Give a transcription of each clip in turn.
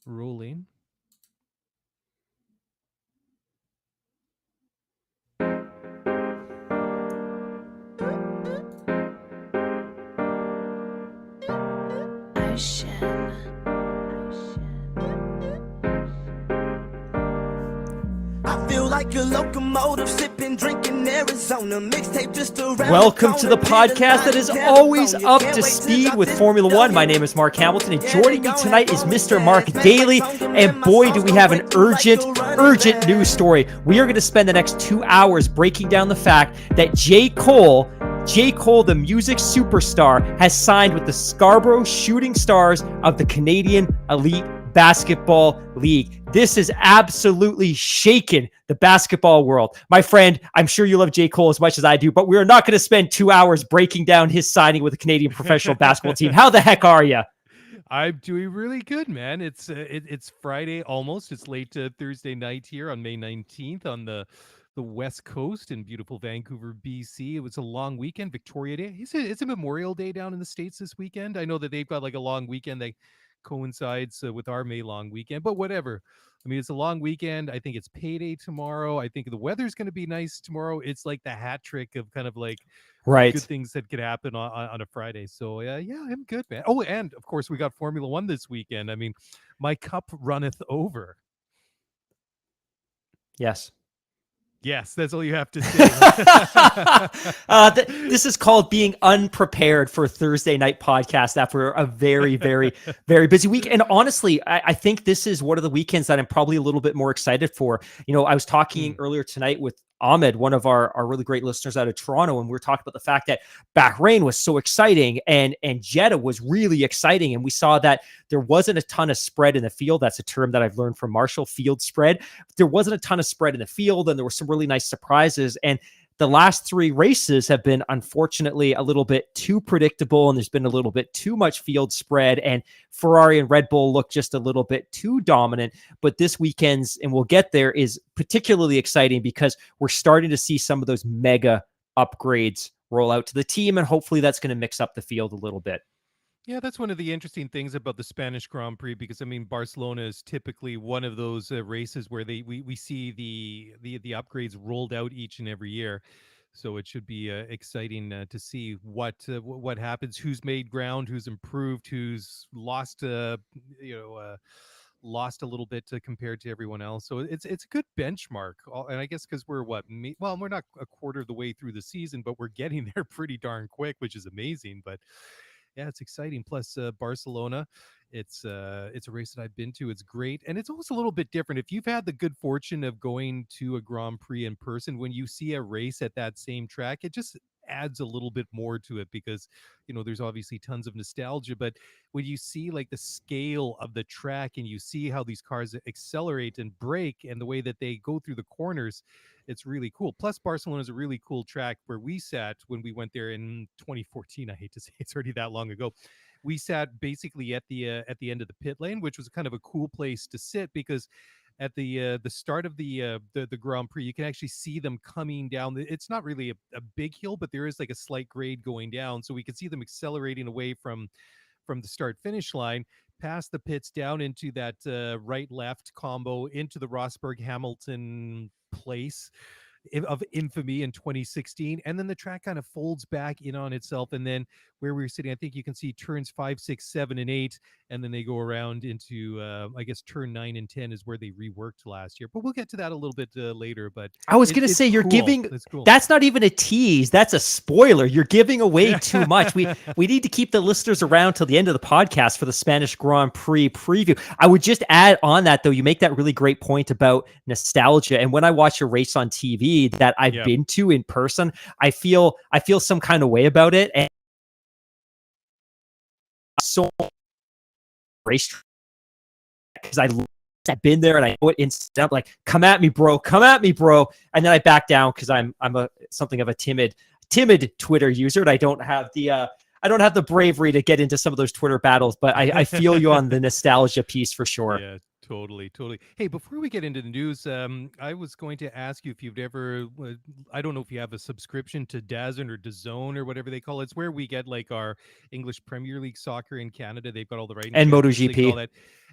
Rolling. I feel like a locomotive sipping, drinking Arizona mixtape just around. Welcome to the podcast that is always up to speed with Formula One. My name is Mark Hamilton, and joining me tonight is Mr. Mark Daly. And boy, do we have an urgent news story. We are going to spend the next 2 hours breaking down the fact that J. Cole, the music superstar, has signed with the Scarborough Shooting Stars of the Canadian Elite Basketball League. This has absolutely shaken the basketball world. My friend, I'm sure you love J. Cole as much as I do, but we are not going to spend 2 hours breaking down his signing with the Canadian professional basketball team. How the heck are you? I'm doing really good, man. It's Friday almost. It's late Thursday night here on May 19th on the West Coast in beautiful Vancouver, BC. It was a long weekend, Victoria Day. It's a Memorial Day down in the States this weekend. I know that they've got like a long weekend that coincides with our May long weekend, but whatever. I mean, it's a long weekend. I think it's payday tomorrow. I think the weather's going to be nice tomorrow. It's like the hat trick of kind of like Right. good things that could happen on a Friday. So yeah, I'm good, man. Oh, and of course we got Formula One this weekend. I mean, my cup runneth over. Yes. Yes, that's all you have to say. This is called being unprepared for a Thursday night podcast after a very, very, very busy week. And honestly, I think this is one of the weekends that I'm probably a little bit more excited for. You know, I was talking earlier tonight with Ahmed, one of our really great listeners out of Toronto, and we were talking about the fact that Bahrain was so exciting and Jeddah was really exciting. And we saw that there wasn't a ton of spread in the field. That's a term that I've learned from Marshall, field spread. There wasn't a ton of spread in the field, and there were some really nice surprises. And the last three races have been, unfortunately, a little bit too predictable, and there's been a little bit too much field spread, and Ferrari and Red Bull look just a little bit too dominant. But this weekend's, and we'll get there, is particularly exciting because we're starting to see some of those mega upgrades roll out to the team, and hopefully that's going to mix up the field a little bit. Yeah, that's one of the interesting things about the Spanish Grand Prix, because I mean, Barcelona is typically one of those races where we see the upgrades rolled out each and every year. So it should be exciting to see what happens, who's made ground, who's improved, who's lost lost a little bit compared to everyone else. So it's a good benchmark. And I guess because we're we're not a quarter of the way through the season, but we're getting there pretty darn quick, which is amazing. But yeah, it's exciting. Plus, Barcelona, it's a race that I've been to. It's great, and it's also a little bit different. If you've had the good fortune of going to a Grand Prix in person, when you see a race at that same track, it just adds a little bit more to it because, you know, there's obviously tons of nostalgia. But when you see like the scale of the track and you see how these cars accelerate and brake and the way that they go through the corners, it's really cool. Plus, Barcelona is a really cool track where we sat when we went there in 2014. I hate to say it's already that long ago. We sat basically at the end of the pit lane, which was kind of a cool place to sit because at the start of the Grand Prix, you can actually see them coming down. It's not really a big hill, but there is like a slight grade going down, so we can see them accelerating away from the start finish line, past the pits, down into that right left combo into the Rosberg Hamilton place of infamy in 2016, and then the track kind of folds back in on itself, and then where we were sitting, I think you can see turns 5, 6, 7, and 8, and then they go around into I guess turn 9 and 10 is where they reworked last year, but we'll get to that a little bit later. But I was going to say, you're cool. giving, cool. That's not even a tease. That's a spoiler. You're giving away too much. We need to keep the listeners around till the end of the podcast for the Spanish Grand Prix preview. I would just add on that, though, you make that really great point about nostalgia. And when I watch a race on TV that I've been to in person, I feel some kind of way about it. And so race, because I've been there and I know it instant, like, come at me, bro. And then I back down because I'm something of a timid Twitter user, and I don't have the bravery to get into some of those Twitter battles, but I feel you on the nostalgia piece for sure. Yeah. Totally, totally. Hey, before we get into the news, I was going to ask you if you've ever, I don't know if you have a subscription to DAZN or DAZN or whatever they call it. It's where we get like our English Premier League soccer in Canada. They've got all the right And Champions League and all MotoGP. that,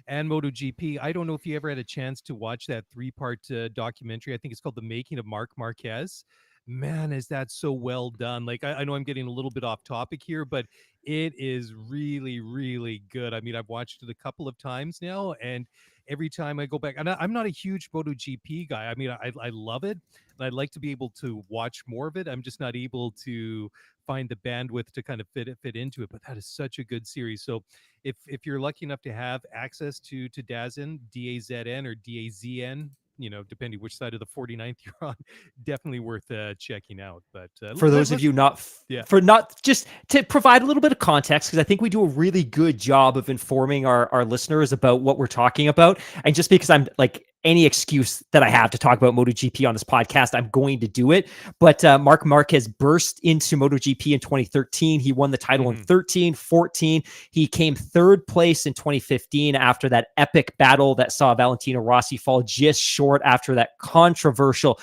and MotoGP. I don't know if you ever had a chance to watch that three-part documentary. I think it's called The Making of Marc Marquez. Man, is that so well done? Like, I know I'm getting a little bit off topic here, but it is really, really good. I mean, I've watched it a couple of times now, and every time I go back, and I'm not a huge MotoGP guy. I mean, I love it, and I'd like to be able to watch more of it. I'm just not able to find the bandwidth to kind of fit into it. But that is such a good series. So if you're lucky enough to have access to DAZN, DAZN or DAZN, depending which side of the 49th you're on, definitely worth checking out. But For those of you yeah. for not just to provide a little bit of context, because I think we do a really good job of informing our listeners about what we're talking about. And just because I'm like any excuse that I have to talk about MotoGP on this podcast, I'm going to do it. But Marc Marquez burst into MotoGP in 2013. He won the title in 13, 14. He came third place in 2015 after that epic battle that saw Valentino Rossi fall just short after that controversial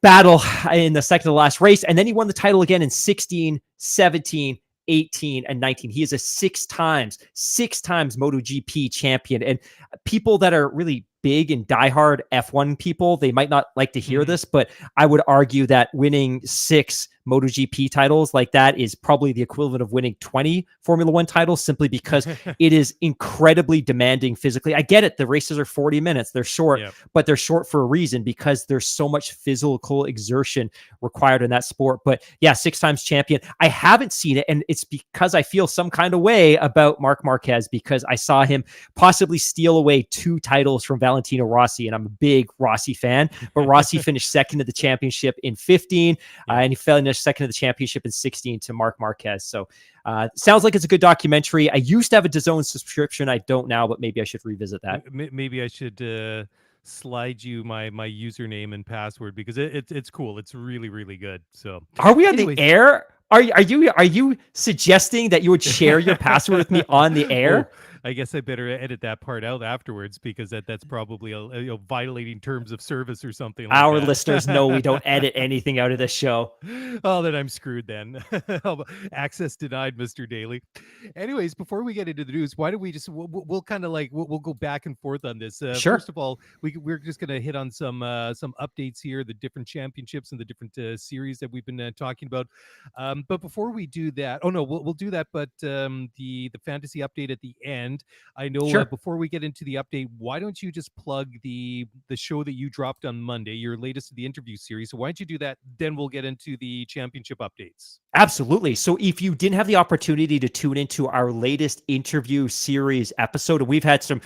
battle in the second to last race. And then he won the title again in 16, 17, 18, and 19. He is a six times MotoGP champion. And people that are really big and diehard F1 people, they might not like to hear this, but I would argue that winning 6 MotoGP titles like that is probably the equivalent of winning 20 Formula One titles, simply because it is incredibly demanding physically. I get it. The races are 40 minutes. They're short, but they're short for a reason, because there's so much physical exertion required in that sport. But yeah, 6 times champion. I haven't seen it, and it's because I feel some kind of way about Marc Marquez, because I saw him possibly steal away 2 titles from Valentino Rossi, and I'm a big Rossi fan, but Rossi finished second of the championship in 15, and he finished second of the championship in 16 to Marc Marquez. So sounds like it's a good documentary. I used to have a DAZN subscription. I don't now, but maybe I should revisit that. Maybe I should slide you my username and password, because it's cool. It's really, really good. So are we on the air? Are you suggesting that you would share your password with me on the air? Oh, I guess I better edit that part out afterwards, because that's probably violating terms of service or something like Our that. listeners know we don't edit anything out of this show. Oh, then I'm screwed then. Access denied, Mr. Daly. Anyways, before we get into the news, why don't we just we'll kind of like we'll go back and forth on this. Sure. First of all, we're just going to hit on some updates here, the different championships and the different series that we've been talking about. But before we do that, oh no, we'll do that. But the fantasy update at the end. I know before we get into the update, why don't you just plug the show that you dropped on Monday, your latest of the interview series? So why don't you do that? Then we'll get into the championship updates. Absolutely. So if you didn't have the opportunity to tune into our latest interview series episode, and we've had some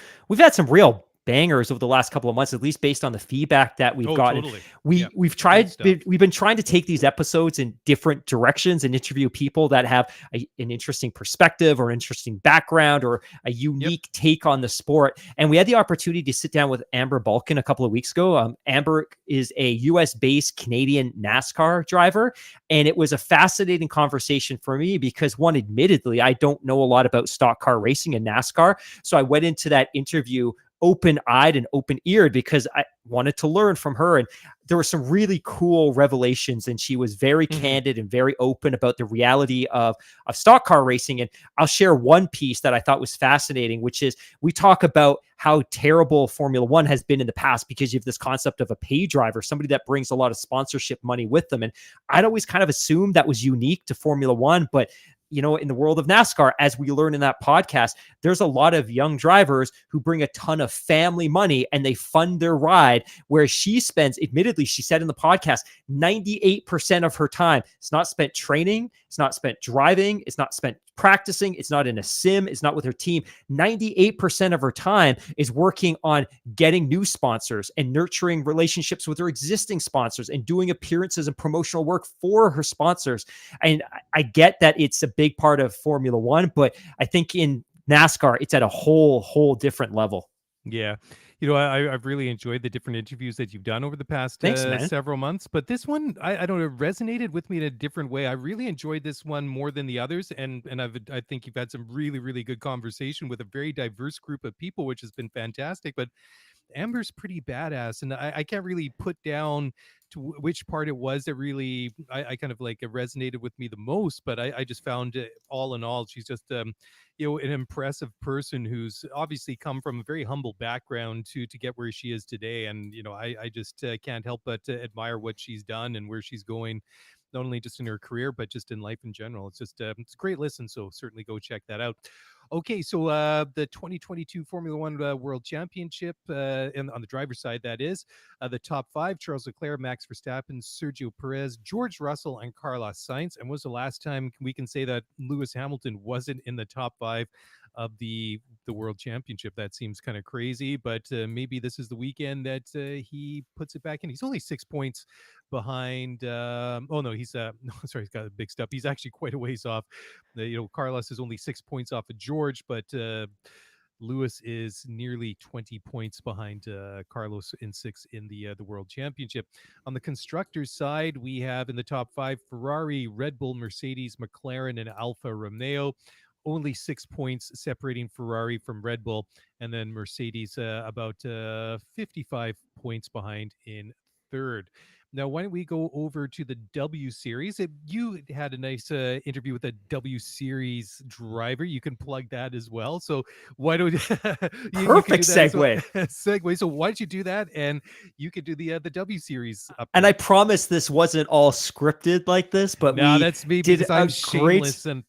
real bangers over the last couple of months, at least based on the feedback that we've gotten. Totally. We've been trying to take these episodes in different directions and interview people that have an interesting perspective or interesting background or a unique take on the sport. And we had the opportunity to sit down with Amber Balkin a couple of weeks ago. Amber is a US-based Canadian NASCAR driver, and it was a fascinating conversation for me because, one, admittedly, I don't know a lot about stock car racing and NASCAR. So I went into that interview open-eyed and open-eared because I wanted to learn from her. And there were some really cool revelations, and she was very candid and very open about the reality of stock car racing. And I'll share one piece that I thought was fascinating, which is we talk about how terrible Formula One has been in the past because you have this concept of a pay driver, somebody that brings a lot of sponsorship money with them. And I'd always kind of assumed that was unique to Formula One, but you know, in the world of NASCAR, as we learn in that podcast, there's a lot of young drivers who bring a ton of family money and they fund their ride, where she spends, admittedly, she said in the podcast, 98% of her time. It's not spent training. It's not spent driving. It's not spent practicing. It's not in a sim. It's not with her team. 98% of her time is working on getting new sponsors and nurturing relationships with her existing sponsors and doing appearances and promotional work for her sponsors. And I get that it's a big part of Formula One, but I think in NASCAR, it's at a whole different level. Yeah. I've really enjoyed the different interviews that you've done over the past Thanks, man. several months, but this one, I don't know, resonated with me in a different way. I really enjoyed this one more than the others, and I think you've had some really, really good conversation with a very diverse group of people, which has been fantastic. But Amber's pretty badass, and I can't really put down to which part it was that really I kind of like it resonated with me the most. But I just found all in all, she's just an impressive person who's obviously come from a very humble background to get where she is today. And I just can't help but admire what she's done and where she's going, not only just in her career but just in life in general. It's just it's a great listen, so certainly go check that out. Okay, so the 2022 Formula One World Championship, and on the driver's side, that is the top five: Charles Leclerc, Max Verstappen, Sergio Perez, George Russell, and Carlos Sainz. And was the last time we can say that Lewis Hamilton wasn't in the top five of the World Championship? That seems kind of crazy, but maybe this is the weekend that he puts it back in. He's only 6 points behind. Oh no, he's no, sorry, he's got a big step. He's actually quite a ways off. Carlos is only 6 points off of George, but Lewis is nearly 20 points behind Carlos in six in the World Championship. On the constructors side, we have in the top five Ferrari, Red Bull, Mercedes, McLaren, and Alfa Romeo. Only 6 points separating Ferrari from Red Bull, and then Mercedes about 55 points behind in third. Now, why don't we go over to the W Series? You had a nice interview with a W Series driver. You can plug that as well. So why don't you Perfect can do that segue. segue. So why don't you do that, and you could do the W Series update. And I promise this wasn't all scripted like this, but no, we that's me did because I'm a shameless and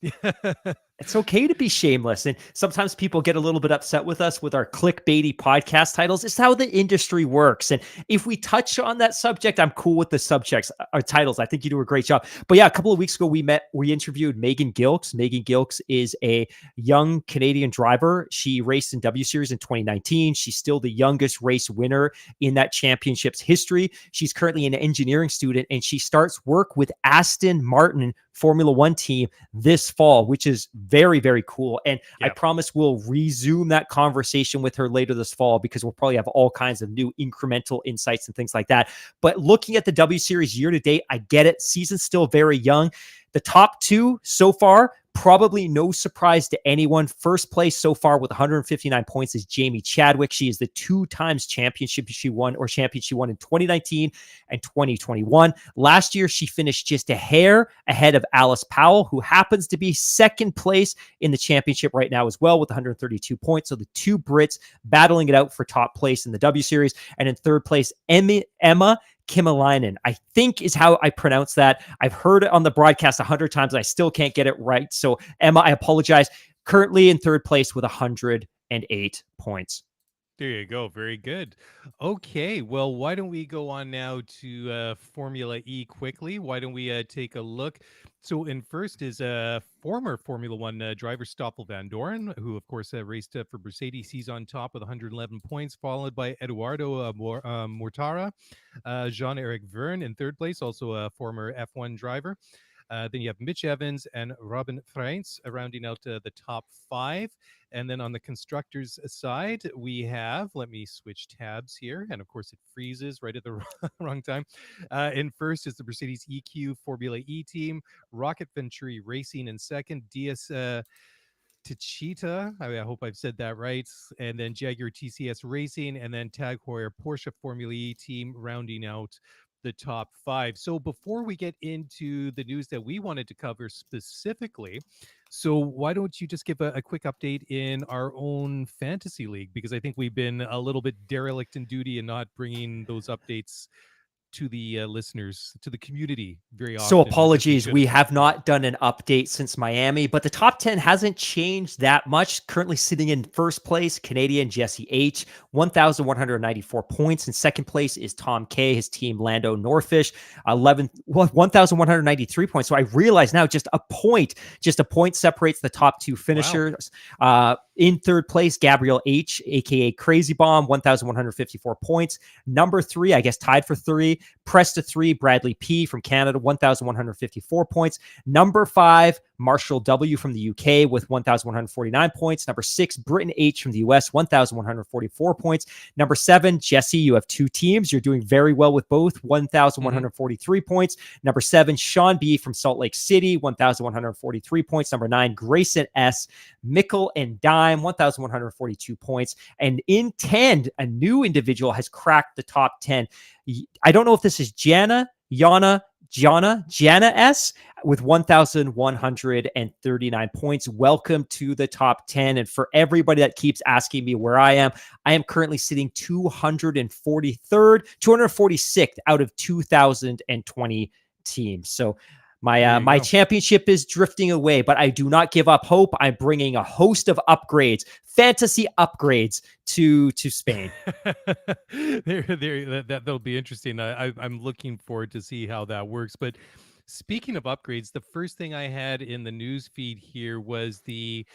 It's okay to be shameless. And sometimes people get a little bit upset with us with our clickbaity podcast titles. It's how the industry works. And if we touch on that subject, I'm cool with the subjects, our titles. I think you do a great job. But yeah, a couple of weeks ago, we interviewed Megan Gilks. Megan Gilks is a young Canadian driver. She raced in W Series in 2019. She's still the youngest race winner in that championship's history. She's currently an engineering student, and she starts work with Aston Martin Formula One team this fall, which is very, very cool. And I promise we'll resume that conversation with her later this fall, because we'll probably have all kinds of new incremental insights and things like that. But looking at the W Series year to date, I get it. Season's still very young. The top two so far, probably no surprise to anyone. First place so far with 159 points is Jamie Chadwick. She is the 2 times champion she won in 2019 and 2021. Last year, she finished just a hair ahead of Alice Powell, who happens to be second place in the championship right now as well with 132 points. So the two Brits battling it out for top place in the W Series. And in third place, Emma Kymäläinen, I think is how I pronounce that. I've heard it on the broadcast 100 times and I still can't get it right. So Emma, I apologize. Currently in third place with 108 points. There you go. Very good. Okay. Well, why don't we go on now to Formula E quickly? Why don't we take a look? So in first is former Formula One driver Stoffel Van Doren, who, of course, raced for Mercedes. He's on top with 111 points, followed by Eduardo Mortara. Jean-Eric Verne in third place, also a former F1 driver. Then you have Mitch Evans and Robin Freins rounding out the top 5. And then on the constructors side, we have, let me switch tabs here. And of course, it freezes right at the wrong time. In first is the Mercedes EQ Formula E team, Rocket Venturi Racing in second, DS Tichita, I hope I've said that right, and then Jaguar TCS Racing, and then Tag Heuer Porsche Formula E team rounding out the top 5. So before we get into the news that we wanted to cover specifically, so why don't you just give a quick update in our own fantasy league? Because I think we've been a little bit derelict in duty and not bringing those updates to the listeners, to the community very often. So apologies, we have not done an update since Miami, but the top 10 hasn't changed that much. Currently sitting in first place, Canadian Jesse H, 1,194 points. In second place is Tom K, his team Lando Norfish, 1,193 points. So I realize now just a point separates the top 2 finishers. Wow. In third place, Gabriel H, aka Crazy Bomb, 1,154 points. Number 3, I guess tied for 3, Presta 3, Bradley P from Canada, 1,154 points. Number 5, Marshall W from the UK with 1,149 points. Number 6, Britain H from the US, 1,144 points. Number 7, Jesse, you have 2 teams. You're doing very well with both, 1,143 points. Number 7, Sean B from Salt Lake City, 1,143 points. Number 9, Grayson S, Mickle and Dime, 1,142 points. And in 10, a new individual has cracked the top 10. I don't know if this is Jana S with 1,139 points. Welcome to the top 10. And for everybody that keeps asking me where I am currently sitting 246th out of 2,020 teams. So my championship is drifting away, but I do not give up hope. I'm bringing a host of upgrades, fantasy upgrades to Spain. That'll be interesting. I'm looking forward to see how that works. But speaking of upgrades, the first thing I had in the news feed here was the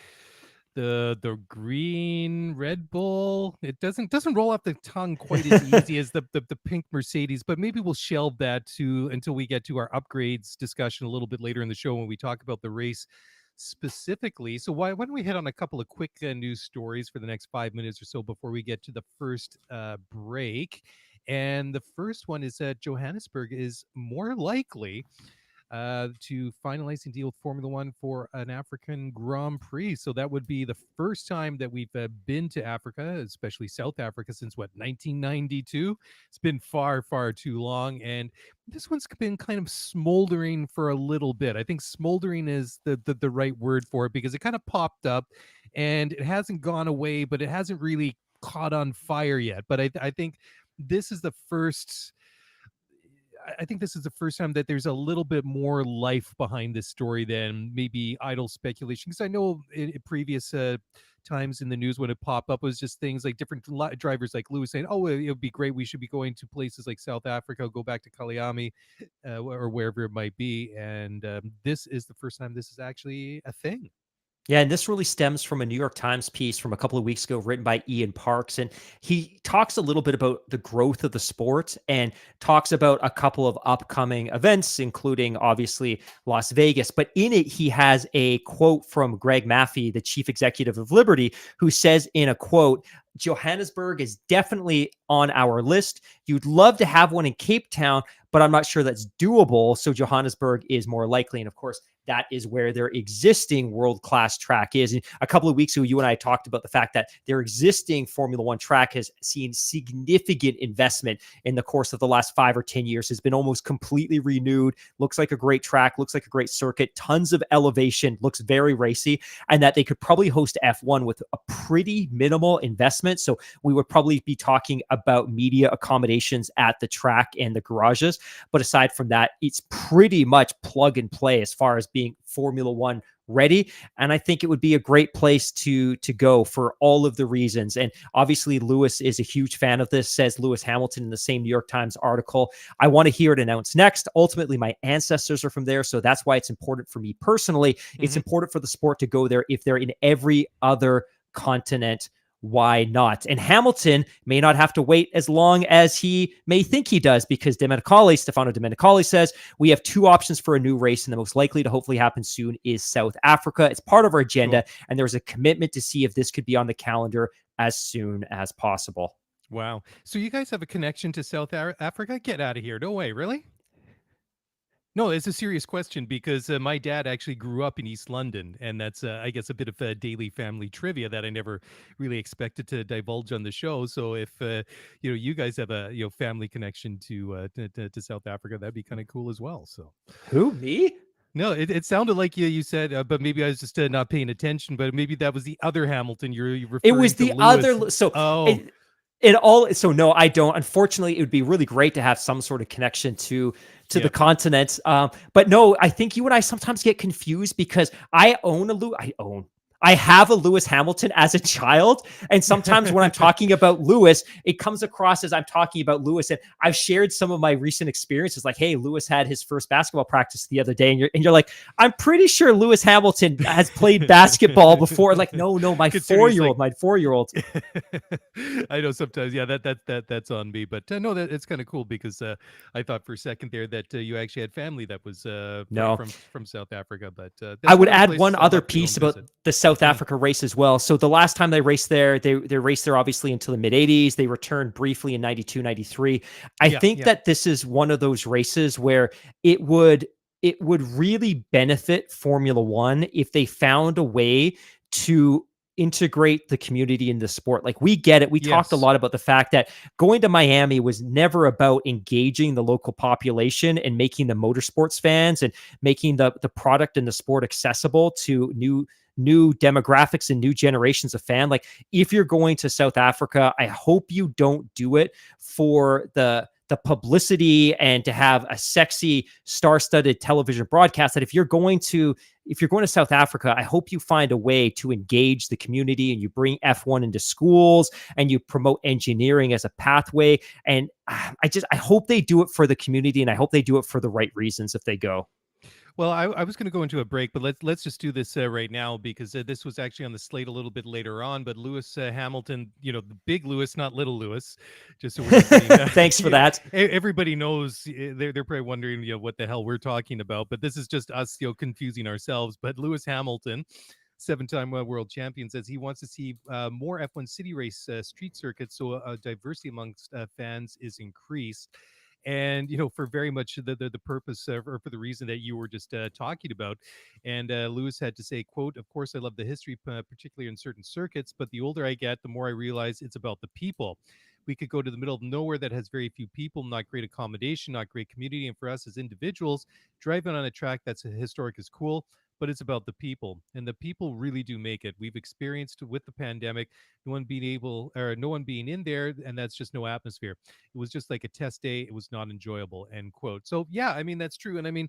green Red Bull. It doesn't roll off the tongue quite as easy as the pink Mercedes, but maybe we'll shelve that until we get to our upgrades discussion a little bit later in the show when we talk about the race specifically. So why don't we hit on a couple of quick news stories for the next 5 minutes or so before we get to the first break. And the first one is that Johannesburg is more likely to finalize and deal with Formula One for an African Grand Prix. So that would be the first time that we've been to Africa, especially South Africa, since 1992. It's been far, far too long. And this one's been kind of smoldering for a little bit. I think smoldering is the right word for it, because it kind of popped up and it hasn't gone away, but it hasn't really caught on fire yet. But I think this is the first... I think this is the first time that there's a little bit more life behind this story than maybe idle speculation. Because I know in previous times in the news when it popped up was just things like different drivers like Lewis saying, oh, it would be great. We should be going to places like South Africa, go back to Kaliami or wherever it might be. And this is the first time this is actually a thing. Yeah, and this really stems from a New York Times piece from a couple of weeks ago written by Ian Parks. And he talks a little bit about the growth of the sport and talks about a couple of upcoming events, including obviously Las Vegas. But in it, he has a quote from Greg Maffei, the chief executive of Liberty, who says in a quote, Johannesburg is definitely on our list. You'd love to have one in Cape Town, but I'm not sure that's doable. So Johannesburg is more likely. And of course, that is where their existing world-class track is. And a couple of weeks ago, you and I talked about the fact that their existing Formula One track has seen significant investment in the course of the last 5 or 10 years, has been almost completely renewed, looks like a great track, looks like a great circuit, tons of elevation, looks very racy, and that they could probably host F1 with a pretty minimal investment. So we would probably be talking about media accommodations at the track and the garages. But aside from that, it's pretty much plug and play as far as being Formula One ready. And I think it would be a great place to go for all of the reasons. And obviously Lewis is a huge fan of this, says Lewis Hamilton in the same New York Times article. I want to hear it announced next. Ultimately, my ancestors are from there. So that's why it's important for me personally. Mm-hmm. It's important for the sport to go there. If they're in every other continent, why not? And Hamilton may not have to wait as long as he may think he does, because Stefano Domenicali says we have 2 options for a new race, and the most likely to hopefully happen soon is South Africa. It's part of our agenda, and there's a commitment to see if this could be on the calendar as soon as possible. Wow. So you guys have a connection to South Africa? Get out of here. No way. Really? No, it's a serious question, because my dad actually grew up in East London, and that's, I guess, a bit of daily family trivia that I never really expected to divulge on the show. So if you guys have a family connection to South Africa, that'd be kind of cool as well. So who, me? No, it sounded like you said, but maybe I was just not paying attention. But maybe that was the other Hamilton you're referring to. It was the other. So no, I don't. Unfortunately, it would be really great to have some sort of connection to the continent. But no, I think you and I sometimes get confused, because I own I have a Lewis Hamilton as a child. And sometimes when I'm talking about Lewis, it comes across as I'm talking about Lewis. And I've shared some of my recent experiences like, hey, Lewis had his first basketball practice the other day. And you're like, I'm pretty sure Lewis Hamilton has played basketball before. Like, no, my Considering he's four-year-old, like, my 4-year-old. I know sometimes, yeah, that's on me, but no, that it's kind of cool because I thought for a second there that you actually had family that was No. from South Africa, but I that's one would of the add places one I'd other love to go piece and about visit. the South Mm. Africa race as well. So the last time they raced there, they raced there obviously until the mid 80s. They returned briefly in 92, 93. I Yeah, think yeah, that this is one of those races where it would really benefit Formula One if they found a way to integrate the community in the sport. Like we get it. We talked a yes, lot about the fact that going to Miami was never about engaging the local population and making them motorsports fans and making the product and the sport accessible to new demographics and new generations of fan. Like if you're going to South Africa, I hope you don't do it for the publicity and to have a sexy star-studded television broadcast. That if you're going to South Africa, I hope you find a way to engage the community and you bring F1 into schools and you promote engineering as a pathway. And I hope they do it for the community and I hope they do it for the right reasons if they go. well, I was going to go into a break, but let's just do this right now because this was actually on the slate a little bit later on. But Lewis Hamilton, the big Lewis, not little Lewis, just so we're not getting Thanks for that. everybody knows they're probably wondering what the hell we're talking about. But this is just us confusing ourselves. But Lewis Hamilton, seven-time world champion, says he wants to see more F1 city race street circuits so diversity amongst fans is increased. And for very much the purpose or for the reason that you were just talking about. And Lewis had to say, quote, of course I love the history, particularly in certain circuits, but the older I get, the more I realize it's about the people. We could go to the middle of nowhere that has very few people, not great accommodation, not great community. And for us as individuals, driving on a track that's historic is cool, but it's about the people. And the people really do make it. We've experienced with the pandemic, no one being in there, and that's just no atmosphere. It was just like a test day. It was not enjoyable, end quote. So yeah, I mean, that's true. And I mean,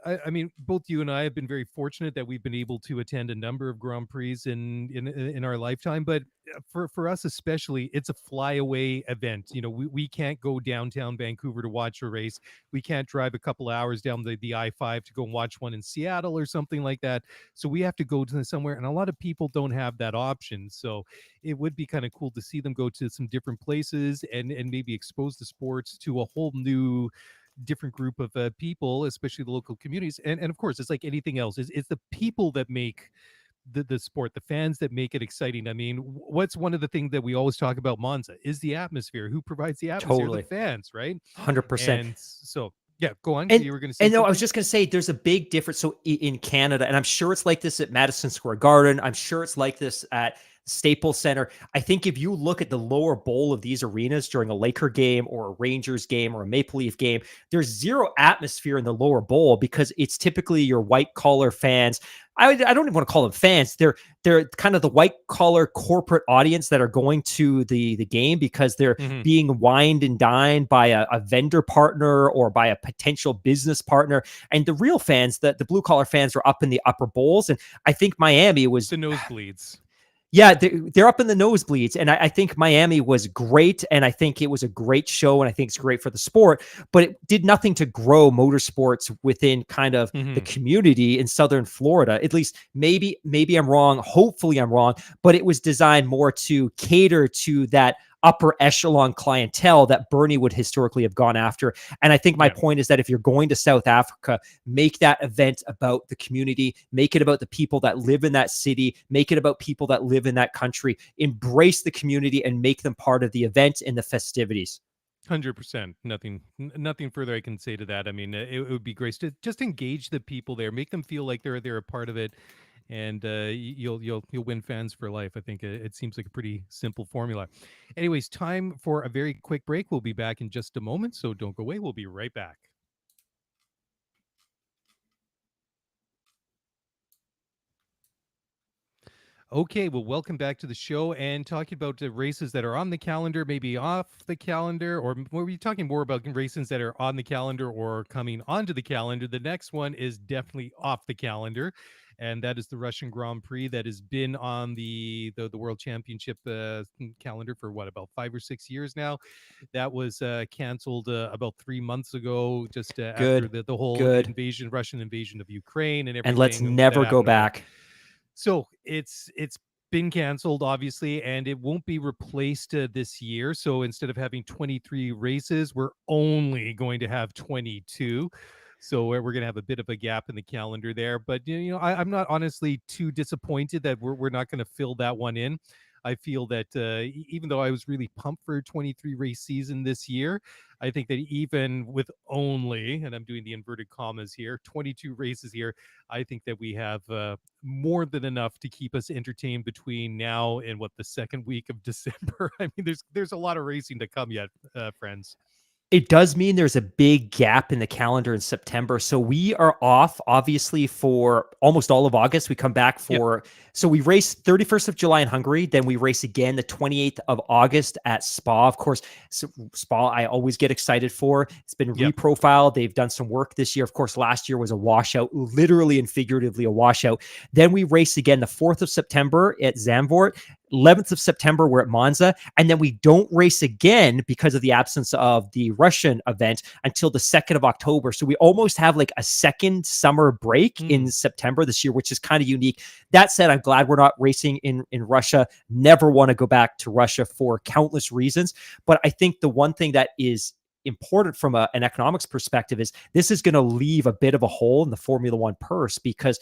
I mean, both you and I have been very fortunate that we've been able to attend a number of Grand Prix in our lifetime. But for us especially, it's a flyaway event. We can't go downtown Vancouver to watch a race. We can't drive a couple hours down the I-5 to go and watch one in Seattle or something like that. So we have to go to somewhere, and a lot of people don't have that option. So it would be kind of cool to see them go to some different places and maybe expose the sports to a whole new different group of people, especially the local communities. And of course, it's like anything else. It's the people that make the sport, the fans that make it exciting. I mean, what's one of the things that we always talk about Monza is the atmosphere. Who provides the atmosphere? The Totally. fans, right? 100%. And so, yeah, go on. And You were going to say and no, I was something? just going to say there's a big difference. So in Canada, and I'm sure it's like this at Madison Square Garden. I'm sure it's like this at Staples Center. I think if you look at the lower bowl of these arenas during a Laker game or a Rangers game or a Maple Leaf game, there's zero atmosphere in the lower bowl because it's typically your white collar fans. I don't even want to call them fans. They're kind of the white collar corporate audience that are going to the game because they're Hmm. being wined and dined by a vendor partner or by a potential business partner. And the real fans, the blue collar fans, are up in the upper bowls. And I think Miami was The nosebleeds. yeah, they're up in the nosebleeds. And I think Miami was great. And I think it was a great show. And I think it's great for the sport. But it did nothing to grow motorsports within kind of the Hmm. community in Southern Florida. At least maybe I'm wrong. Hopefully I'm wrong. But it was designed more to cater to that upper echelon clientele that Bernie would historically have gone after. And I think my Yeah. point is that if you're going to South Africa, make that event about the community, make it about the people that live in that city, make it about people that live in that country, embrace the community and make them part of the event and the festivities. 100%. Nothing further I can say to that. I mean, it would be great to just engage the people there, make them feel like they're a part of it, and you'll win fans for life. I think it seems like a pretty simple formula. Anyways, time for a very quick break. We'll be back in just a moment, so don't go away. We'll be right back. Okay, well, welcome back to the show and talking about the races that are on the calendar, maybe off the calendar, or were we talking more about races that are on the calendar or coming onto the calendar? The next one is definitely off the calendar, and that is the Russian Grand Prix that has been on the World Championship calendar for what, about 5 or 6 years now. That was canceled about 3 months ago, just after Good, the whole good. Russian invasion of Ukraine and And let's everything that never go happened over there. back. So it's been canceled, obviously, and it won't be replaced this year. So instead of having 23 races, we're only going to have 22. So we're going to have a bit of a gap in the calendar there. But I'm not honestly too disappointed that we're not going to fill that one in. I feel that even though I was really pumped for a 23 race season this year, I think that even with only, and I'm doing the inverted commas here, 22 races here, I think that we have more than enough to keep us entertained between now and what, the second week of December. I mean, there's a lot of racing to come yet, friends. It does mean there's a big gap in the calendar in September. So we are off, obviously, for almost all of August. We come back Yep. so we race 31st of July in Hungary. Then we race again the 28th of August at Spa. Of course, Spa, I always get excited for. It's been Yep. reprofiled. They've done some work this year. Of course, last year was a washout, literally and figuratively a washout. Then we race again the 4th of September at Zandvoort. 11th of September, we're at Monza. And then we don't race again because of the absence of the Russian event until the 2nd of October. So we almost have like a second summer break in September this year, which is kind of unique. That said, I'm glad we're not racing in Russia. Never want to go back to Russia for countless reasons. But I think the one thing that is important from an economics perspective is this is going to leave a bit of a hole in the Formula One purse, because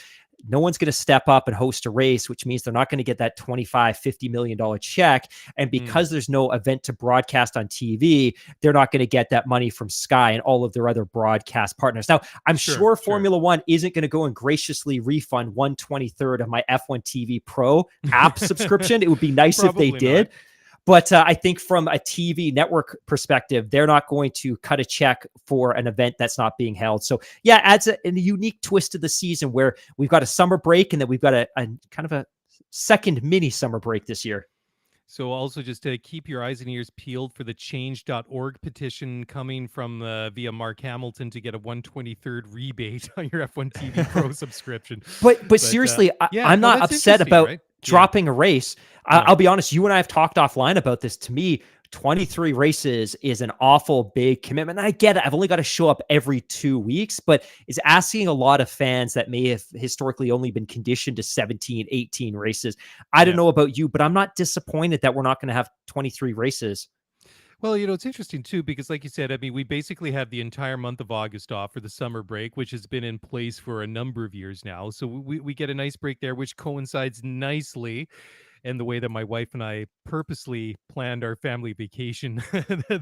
no one's going to step up and host a race, which means they're not going to get that $25-50 million check. And because there's no event to broadcast on TV, they're not going to get that money from Sky and all of their other broadcast partners. Now, I'm sure Formula One isn't going to go and graciously refund 1/23 of my F1 TV Pro app subscription. It would be nice if they did. Not. But I think from a TV network perspective, they're not going to cut a check for an event that's not being held. So yeah, adds a unique twist to the season where we've got a summer break and then we've got a kind of a second mini summer break this year. So also just to keep your eyes and ears peeled for the change.org petition coming from via Mark Hamilton to get a 1/23 rebate on your F1 TV Pro subscription. But seriously, I'm not upset about dropping a race. I'll be honest, you and I have talked offline about this. To me, 23 races is an awful big commitment. And I get it. I've only got to show up every 2 weeks, but it's asking a lot of fans that may have historically only been conditioned to 17, 18 races. I don't know about you, but I'm not disappointed that we're not going to have 23 races. Well, it's interesting too, because like you said, I mean, we basically have the entire month of August off for the summer break, which has been in place for a number of years now. So we get a nice break there, which coincides nicely and the way that my wife and I purposely planned our family vacation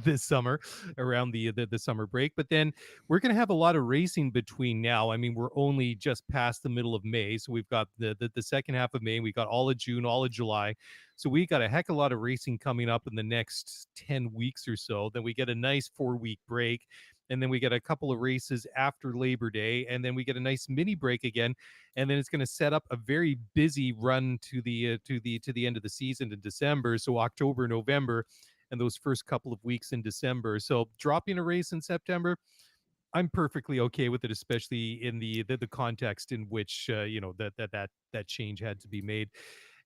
this summer around the summer break. But then we're going to have a lot of racing between now. I mean, we're only just past the middle of May, so we've got the second half of May, we got all of June, all of July. So we got a heck of a lot of racing coming up in the next 10 weeks or so. Then we get a nice 4-week break. And then we get a couple of races after Labor Day, and then we get a nice mini break again, and then it's going to set up a very busy run to the end of the season in December. So October, November, and those first couple of weeks in December. So dropping a race in September, I'm perfectly okay with it, especially in the context in which that change had to be made.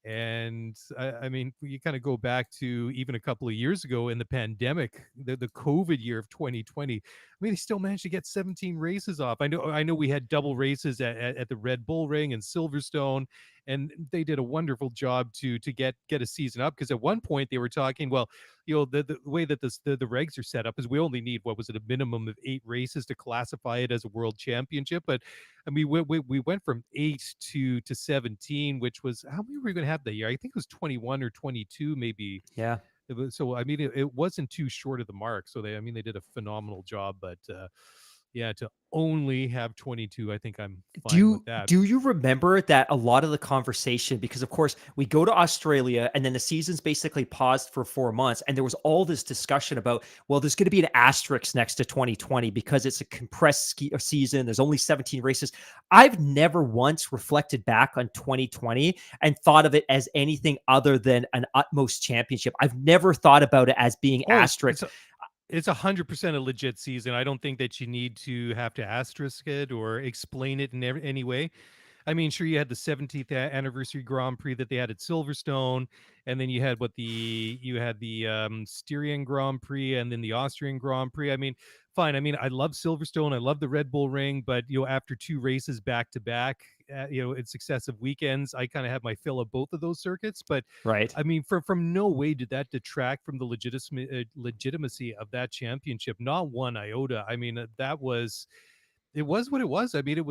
And I mean, you kind of go back to even a couple of years ago in the pandemic, the COVID year of 2020. I mean, they still managed to get 17 races off. I know we had double races at the Red Bull Ring and Silverstone, and they did a wonderful job to get a season up, because at one point they were talking, well, the way that the regs are set up is we only need, what was it, a minimum of 8 races to classify it as a world championship. But I mean, we went from 8 to 17, which was, how many were we going to have that year? I think it was 21 or 22, maybe. Yeah. So I mean, it wasn't too short of the mark. So they did a phenomenal job. But yeah, to only have 22, I think I'm fine with that. Do you remember that a lot of the conversation, because of course we go to Australia and then the season's basically paused for 4 months, and there was all this discussion about, well, there's going to be an asterisk next to 2020 because it's a compressed season. There's only 17 races. I've never once reflected back on 2020 and thought of it as anything other than an utmost championship. I've never thought about it as being asterisk. It's 100% a legit season. I don't think that you need to have to asterisk it or explain it in any way. I mean, sure, you had the 70th anniversary Grand Prix that they had at Silverstone, and then you had Styrian Grand Prix, and then the Austrian Grand Prix. I mean, fine. I mean, I love Silverstone. I love the Red Bull Ring, but after two races back to back, in successive weekends, I kind of have my fill of both of those circuits. But Right. I mean, from no way did that detract from the legitimacy of that championship. Not one iota. I mean, that was it was what it was. I mean, it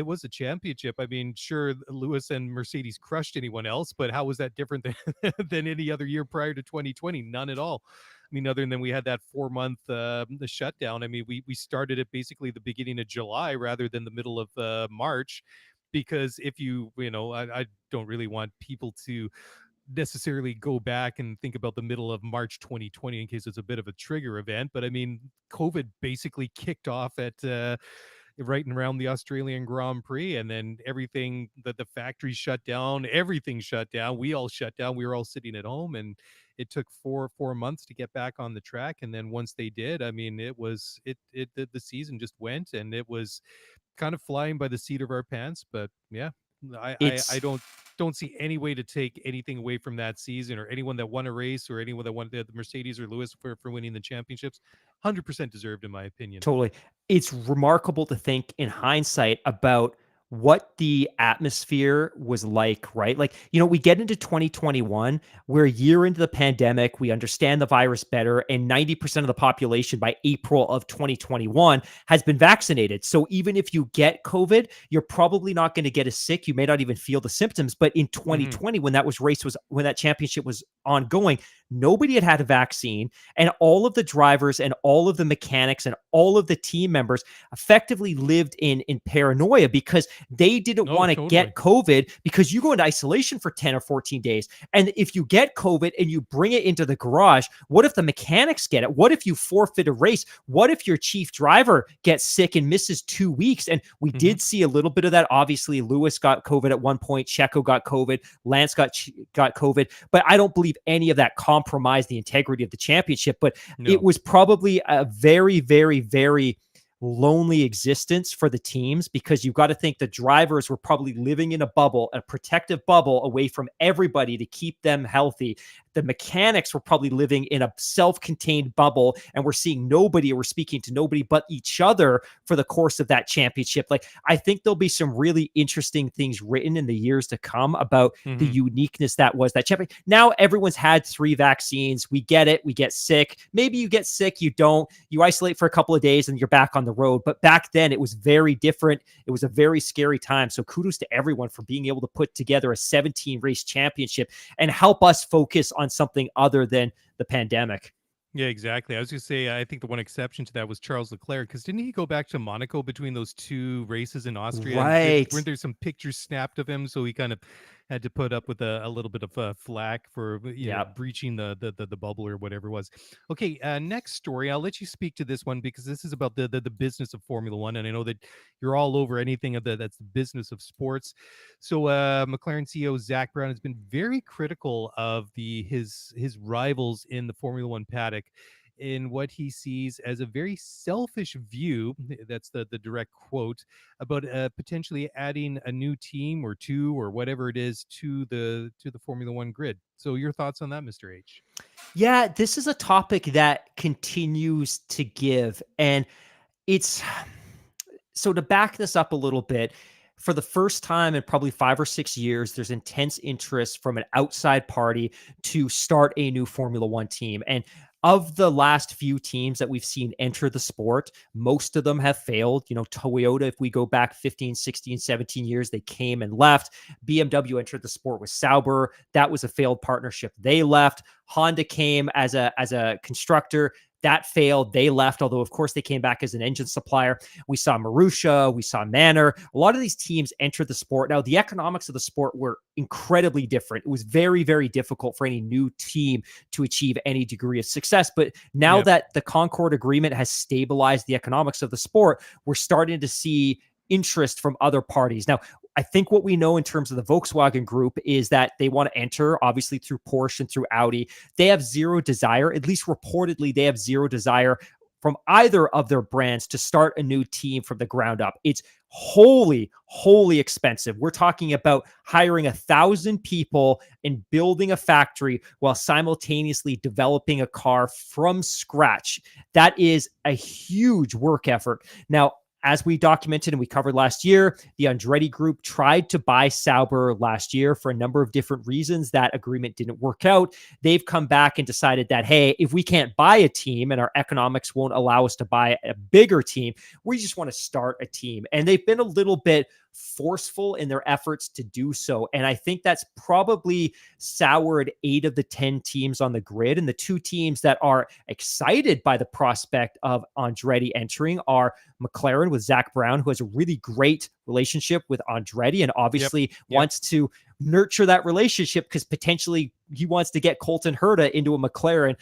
was a championship. I mean, sure, Lewis and Mercedes crushed anyone else, but how was that different than than any other year prior to 2020? None at all. I mean, other than we had that 4 month the shutdown. I mean, we started at basically the beginning of July rather than the middle of March, because if I don't really want people to necessarily go back and think about the middle of March 2020 in case it's a bit of a trigger event. But I mean, COVID basically kicked off at right and around the Australian Grand Prix, and then everything that the factories shut down, everything shut down. We all shut down. We were all sitting at home, and it took four months to get back on the track. And then once they did, I mean, the season just went, and it was kind of flying by the seat of our pants. But yeah, I It's don't see any way to take anything away from that season, or anyone that won a race, or anyone that won the Mercedes or Lewis for winning the championships. 100% deserved, in my opinion. Totally. It's remarkable to think in hindsight about what the atmosphere was like, right? Like, we get into 2021, we're a year into the pandemic, we understand the virus better, and 90% of the population by April of 2021 has been vaccinated. So even if you get COVID, you're probably not going to get as sick. You may not even feel the symptoms. But in 2020, when that championship was ongoing, nobody had a vaccine, and all of the drivers and all of the mechanics and all of the team members effectively lived in paranoia because they didn't Oh, want to totally. get COVID, because you go into isolation for 10 or 14 days. And if you get COVID and you bring it into the garage, what if the mechanics get it? What if you forfeit a race? What if your chief driver gets sick and misses 2 weeks? And we did see a little bit of that. Obviously, Lewis got COVID at one point. Checo got COVID. Lance got COVID. But I don't believe any of that compromised the integrity of the championship. But No. it was probably a very, very, very lonely existence for the teams, because you've got to think the drivers were probably living in a bubble, a protective bubble away from everybody to keep them healthy. The mechanics were probably living in a self-contained bubble, and we're seeing nobody, or we're speaking to nobody but each other for the course of that championship. Like, I think there'll be some really interesting things written in the years to come about the uniqueness that was that champion. Now everyone's had 3 vaccines. We get it. We get sick. Maybe you get sick. You don't. You isolate for a couple of days and you're back on the road. But back then it was very different. It was a very scary time. So kudos to everyone for being able to put together a 17 race championship and help us focus on something other than the pandemic. Yeah, exactly. I was going to say, I think the one exception to that was Charles Leclerc, because didn't he go back to Monaco between those 2 races in Austria? Right. And weren't there some pictures snapped of him? So he kind of had to put up with a little bit of flack for breaching the bubble or whatever it was. Okay, next story. I'll let you speak to this one, because this is about the business of Formula One, and I know that you're all over anything that's the business of sports. So McLaren CEO Zach Brown has been very critical of his rivals in the Formula One paddock, in what he sees as a very selfish view. That's the direct quote, about potentially adding a new team or 2 or whatever it is to the Formula One grid. So your thoughts on that, Mr. H? Yeah, this is a topic that continues to give. And it's so, to back this up a little bit, for the first time in probably 5 or 6 years, there's intense interest from an outside party to start a new Formula One team. And of the last few teams that we've seen enter the sport, most of them have failed. Toyota, if we go back 15, 16, 17 years, they came and left. BMW entered the sport with Sauber. That was a failed partnership. They left. Honda came as a constructor. That failed. They left, although, of course, they came back as an engine supplier. We saw Marussia. We saw Manor. A lot of these teams entered the sport. Now, the economics of the sport were incredibly different. It was very, very difficult for any new team to achieve any degree of success. But now that the Concord Agreement has stabilized the economics of the sport, we're starting to see interest from other parties. Now, I think what we know in terms of the Volkswagen Group is that they want to enter, obviously, through Porsche and through Audi. They have zero desire, at least reportedly, they have zero desire from either of their brands to start a new team from the ground up. It's wholly expensive. We're talking about hiring 1,000 people and building a factory while simultaneously developing a car from scratch. That is a huge work effort. Now, as we documented and we covered last year, the Andretti Group tried to buy Sauber last year for a number of different reasons. That agreement didn't work out. They've come back and decided that, hey, if we can't buy a team and our economics won't allow us to buy a bigger team, we just want to start a team. And they've been a little bit forceful in their efforts to do so. And I think that's probably soured 8 of the 10 teams on the grid. And the 2 teams that are excited by the prospect of Andretti entering are McLaren with Zach Brown, who has a really great relationship with Andretti and obviously wants to nurture that relationship because potentially he wants to get Colton Herta into a McLaren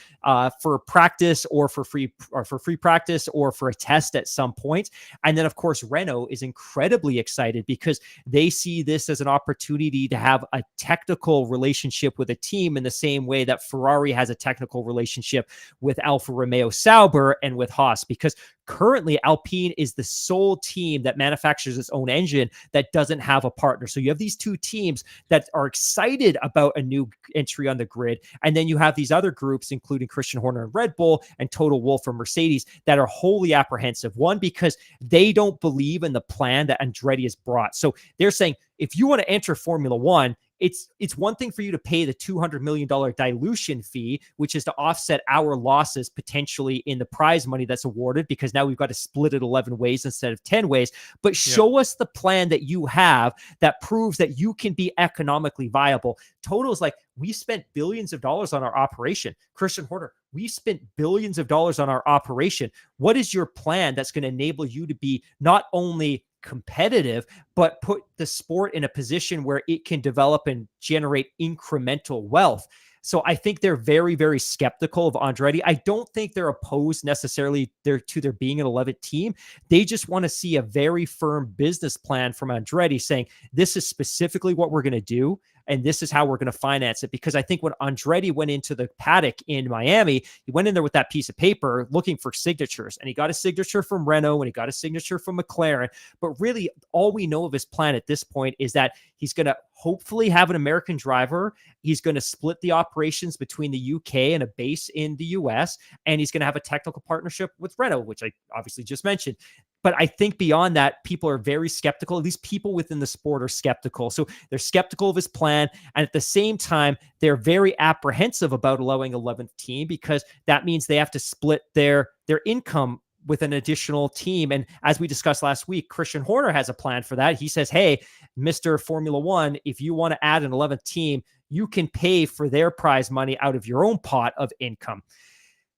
for practice or for free practice or for a test at some point. And then of course, Renault is incredibly excited because they see this as an opportunity to have a technical relationship with a team in the same way that Ferrari has a technical relationship with Alfa Romeo Sauber and with Haas, because currently Alpine is the sole team that manufactures its own engine that doesn't have a partner. So you have these 2 teams that are excited about a new entry on the grid. And then you have these other groups, including Christian Horner and Red Bull and Toto Wolff and Mercedes, that are wholly apprehensive. One, because they don't believe in the plan that Andretti has brought. So they're saying, if you want to enter Formula One, it's one thing for you to pay the $200 million dilution fee, which is to offset our losses potentially in the prize money that's awarded, because now we've got to split it 11 ways instead of 10 ways. But show us the plan that you have that proves that you can be economically viable. Toto's like, we spent billions of dollars on our operation. Christian Horner, we spent billions of dollars on our operation. What is your plan that's going to enable you to be not only competitive, but put the sport in a position where it can develop and generate incremental wealth? So I think they're very, very skeptical of Andretti. I don't think they're opposed necessarily to there being an 11th team. They just want to see a very firm business plan from Andretti saying, this is specifically what we're going to do, and this is how we're going to finance it. Because I think when Andretti went into the paddock in Miami, he went in there with that piece of paper looking for signatures, and he got a signature from Renault and he got a signature from McLaren. But really, all we know of his plan at this point is that he's going to hopefully have an American driver. He's going to split the operations between the UK and a base in the US, and he's going to have a technical partnership with Renault, which I obviously just mentioned. But I think beyond that, people are very skeptical. At least people within the sport are skeptical. So they're skeptical of his plan. And at the same time, they're very apprehensive about allowing 11th team, because that means they have to split their income with an additional team. And as we discussed last week, Christian Horner has a plan for that. He says, hey, Mr. Formula One, if you want to add an 11th team, you can pay for their prize money out of your own pot of income.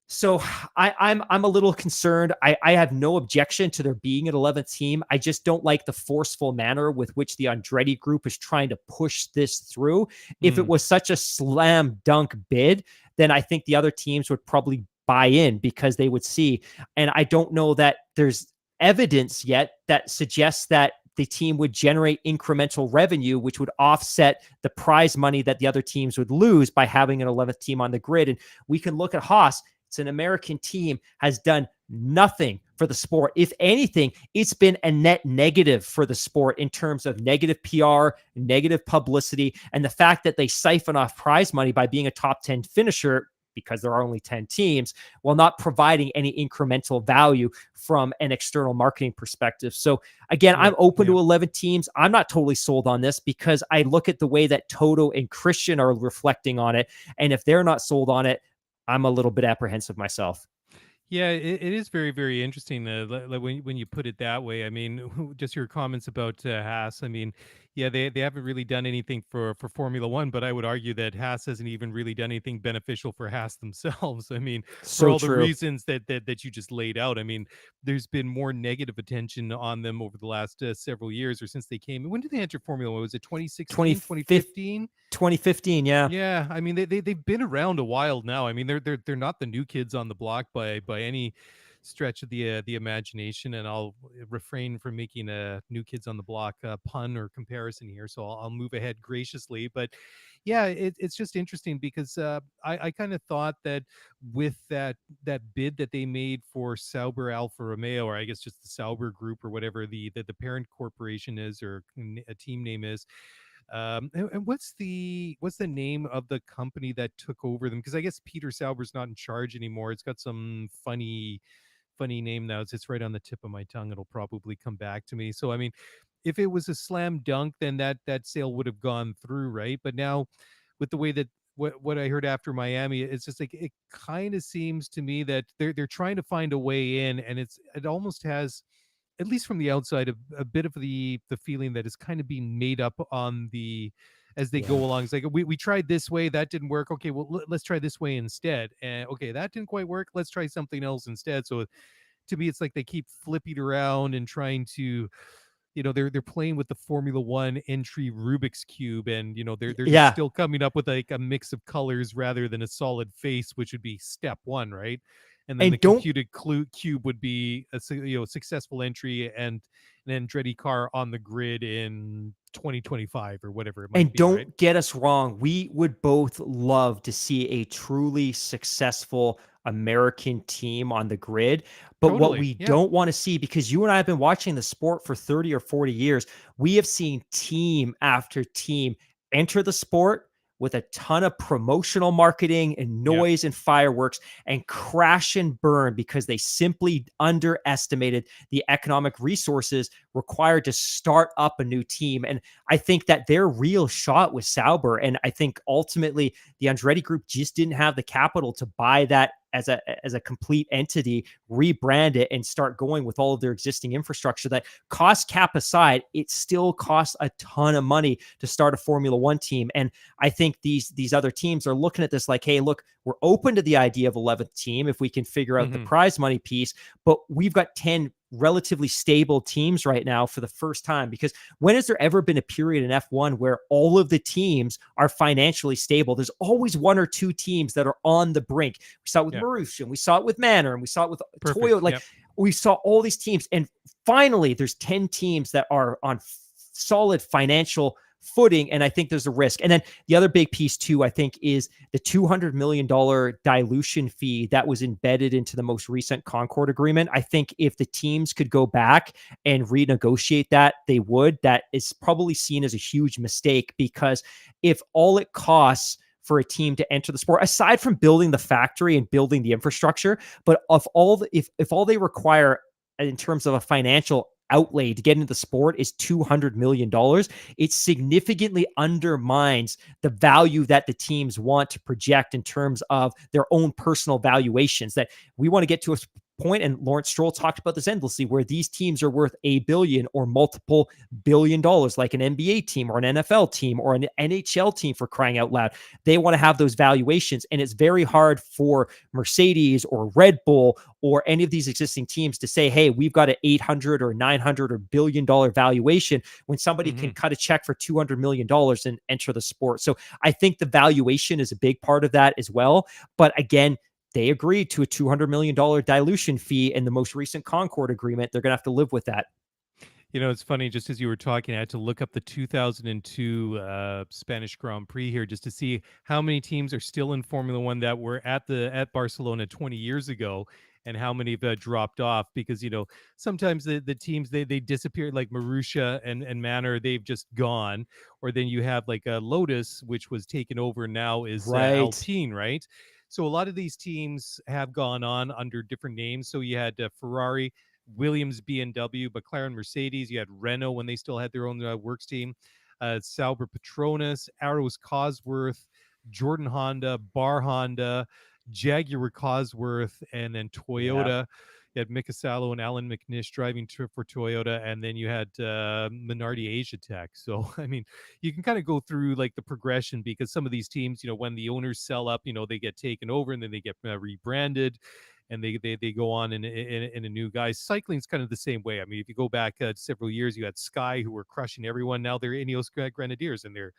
So I'm a little concerned. I have no objection to there being an 11th team. I just don't like the forceful manner with which the Andretti Group is trying to push this through. If it was such a slam dunk bid, then I think the other teams would probably buy in, because they would see. And I don't know that there's evidence yet that suggests that the team would generate incremental revenue, which would offset the prize money that the other teams would lose by having an 11th team on the grid. And we can look at Haas. It's an American team, has done nothing for the sport. If anything, it's been a net negative for the sport in terms of negative PR, negative publicity, and the fact that they siphon off prize money by being a top 10 finisher, because there are only 10 teams, while not providing any incremental value from an external marketing perspective. So again, I'm open to 11 teams. I'm not totally sold on this, because I look at the way that Toto and Christian are reflecting on it. And if they're not sold on it, I'm a little bit apprehensive myself. Yeah, it is very, very interesting when you put it that way. I mean, just your comments about Haas. I mean, yeah, they haven't really done anything for Formula One, but I would argue that Haas hasn't even really done anything beneficial for Haas themselves. I mean, for So all the true. reasons that you just laid out. I mean, there's been more negative attention on them over the last several years, or since they came. When did they enter Formula One? Was it 2016, 2015? 2015, yeah. Yeah, I mean they've been around a while now. I mean they're not the new kids on the block by any stretch of the imagination, and I'll refrain from making a new kids on the block pun or comparison here, so I'll move ahead graciously. But Yeah, it's just interesting because I kind of thought that with that bid that they made for Sauber Alfa Romeo, or I guess just the Sauber Group or whatever the parent corporation is, or a team name is. And what's the name of the company that took over them? Because I guess Peter Sauber's not in charge anymore. It's got some funny name now. It's right on the tip of my tongue. It'll probably come back to me. So I mean, if it was a slam dunk, then that sale would have gone through, right? But now, with the way that what I heard after Miami, it's just like it kind of seems to me that they're trying to find a way in, and it almost has, at least from the outside, a bit of the feeling that it's kind of being made up on the as they go Yeah. along. It's like we tried this way, that didn't work. Okay, well let's try this way instead. And okay, that didn't quite work. Let's try something else instead. So to me, it's like they keep flipping around and trying to, they're playing with the Formula One entry Rubik's cube, and they're just Yeah. still coming up with like a mix of colors rather than a solid face, which would be step one, right? And then the And don't computed cube would be a successful entry and an Andretti car on the grid in 2025 or whatever it might And be, right? don't get us wrong, we would both love to see a truly successful American team on the grid. But what Totally, we yeah. don't want to see, because you and I have been watching the sport for 30 or 40 years, we have seen team after team enter the sport with a ton of promotional marketing and Yeah. noise and fireworks and crash and burn because they simply underestimated the economic resources required to start up a new team. And I think that their real shot was Sauber. And I think ultimately the Andretti Group just didn't have the capital to buy that as a complete entity, rebrand it, and start going with all of their existing infrastructure. That cost cap aside, it still costs a ton of money to start a Formula One team. And I think these other teams are looking at this like, hey, look, we're open to the idea of 11th team if we can figure out the Mhm. prize money piece, but we've got 10 relatively stable teams right now for the first time. Because when has there ever been a period in F1 where all of the teams are financially stable? There's always one or two teams that are on the brink. We saw it with Yeah. Marussia, and we saw it with Manor, and we saw it with Perfect. Toyota. Like, Yep. we saw all these teams, and finally there's 10 teams that are on solid financial footing, and I think there's a risk. And then the other big piece too, I think, is the $200 million dilution fee that was embedded into the most recent Concord agreement. I think if the teams could go back and renegotiate that, they would. That is probably seen as a huge mistake, because if all it costs for a team to enter the sport, aside from building the factory and building the infrastructure, but if all they require in terms of a financial outlay to get into the sport is $200 million, it significantly undermines the value that the teams want to project in terms of their own personal valuations. That we want to get to a point, and Lawrence Stroll talked about this endlessly, where these teams are worth $1 billion or multiple $1 billion, like an NBA team or an NFL team or an NHL team, for crying out loud. They want to have those valuations, and it's very hard for Mercedes or Red Bull or any of these existing teams to say, hey, we've got an 800 or 900 or $1 billion valuation, when somebody can Mhm. cut a check for $200 million and enter the sport. So I think the valuation is a big part of that as well. But again, they agreed to a $200 million dilution fee in the most recent Concord agreement. They're going to have to live with that. It's funny, just as you were talking, I had to look up the 2002 Spanish Grand Prix here just to see how many teams are still in Formula One that were at Barcelona 20 years ago, and how many have dropped off. Because sometimes the teams, they disappear, like Marussia and Manor, they've just gone. Or then you have like Lotus, which was taken over, now is Right. Alpine, right? So a lot of these teams have gone on under different names. So you had Ferrari, Williams, BMW, McLaren, Mercedes. You had Renault when they still had their own works team. Sauber, Petronas, Arrows, Cosworth, Jordan Honda, Bar Honda, Jaguar, Cosworth, and then Yeah. Toyota. You had Mika Salo and Alan McNish driving for Toyota, and then you had Minardi Asia Tech. So, I mean, you can kind of go through like the progression, because some of these teams, when the owners sell up, they get taken over and then they get rebranded, and they go on in a new guy. Cycling's kind of the same way. I mean, if you go back several years, you had Sky, who were crushing everyone. Now they're Ineos Grenadiers, and they're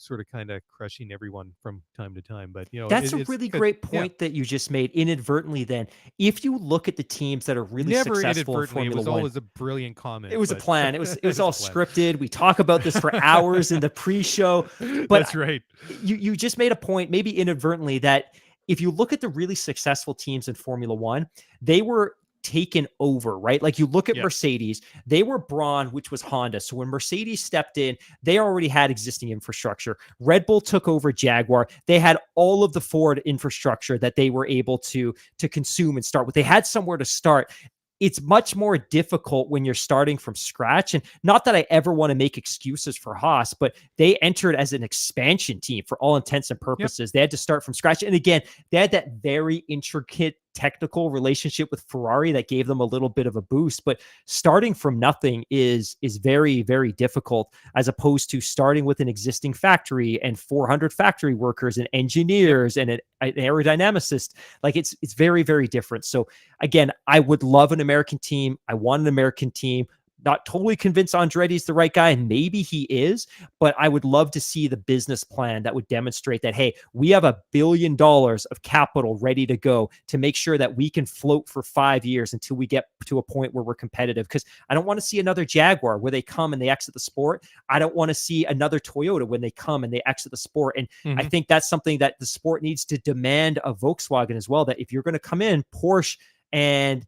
sort of kind of crushing everyone from time to time. But That's a it's really good. great Yeah, point that you just made inadvertently. Then, if you look at the teams that are really never successful in inadvertently. It Formula was One, always a brilliant it comment, was a but plan. It it was was a all plan. scripted. We talk about this for hours in the pre-show, but That's right. you just made a point, maybe inadvertently, that if you look at the really successful teams in Formula One, they were taken over, right? Like you look at Yeah. Mercedes, they were Brawn, which was Honda. So when Mercedes stepped in, they already had existing infrastructure. Red Bull took over Jaguar. They had all of the Ford infrastructure that they were able to consume and start with. They had somewhere to start. It's much more difficult when you're starting from scratch. And not that I ever want to make excuses for Haas, but they entered as an expansion team for all intents and Yep. purposes. They had to start from scratch. And again, they had that very intricate technical relationship with Ferrari that gave them a little bit of a boost. But starting from nothing is very, very difficult, as opposed to starting with an existing factory and 400 factory workers and engineers and an aerodynamicist. Like it's very, very different. So again, I would love an American team. I want an American team. Not totally convinced Andretti's the right guy, and maybe he is, but I would love to see the business plan that would demonstrate that, hey, we have $1 billion of capital ready to go to make sure that we can float for 5 years until we get to a point where we're competitive. Because I don't want to see another Jaguar where they come and they exit the sport. I don't want to see another Toyota when they come and they exit the sport. And I think that's something that the sport needs to demand of Volkswagen as well, that if you're going to come in, Porsche and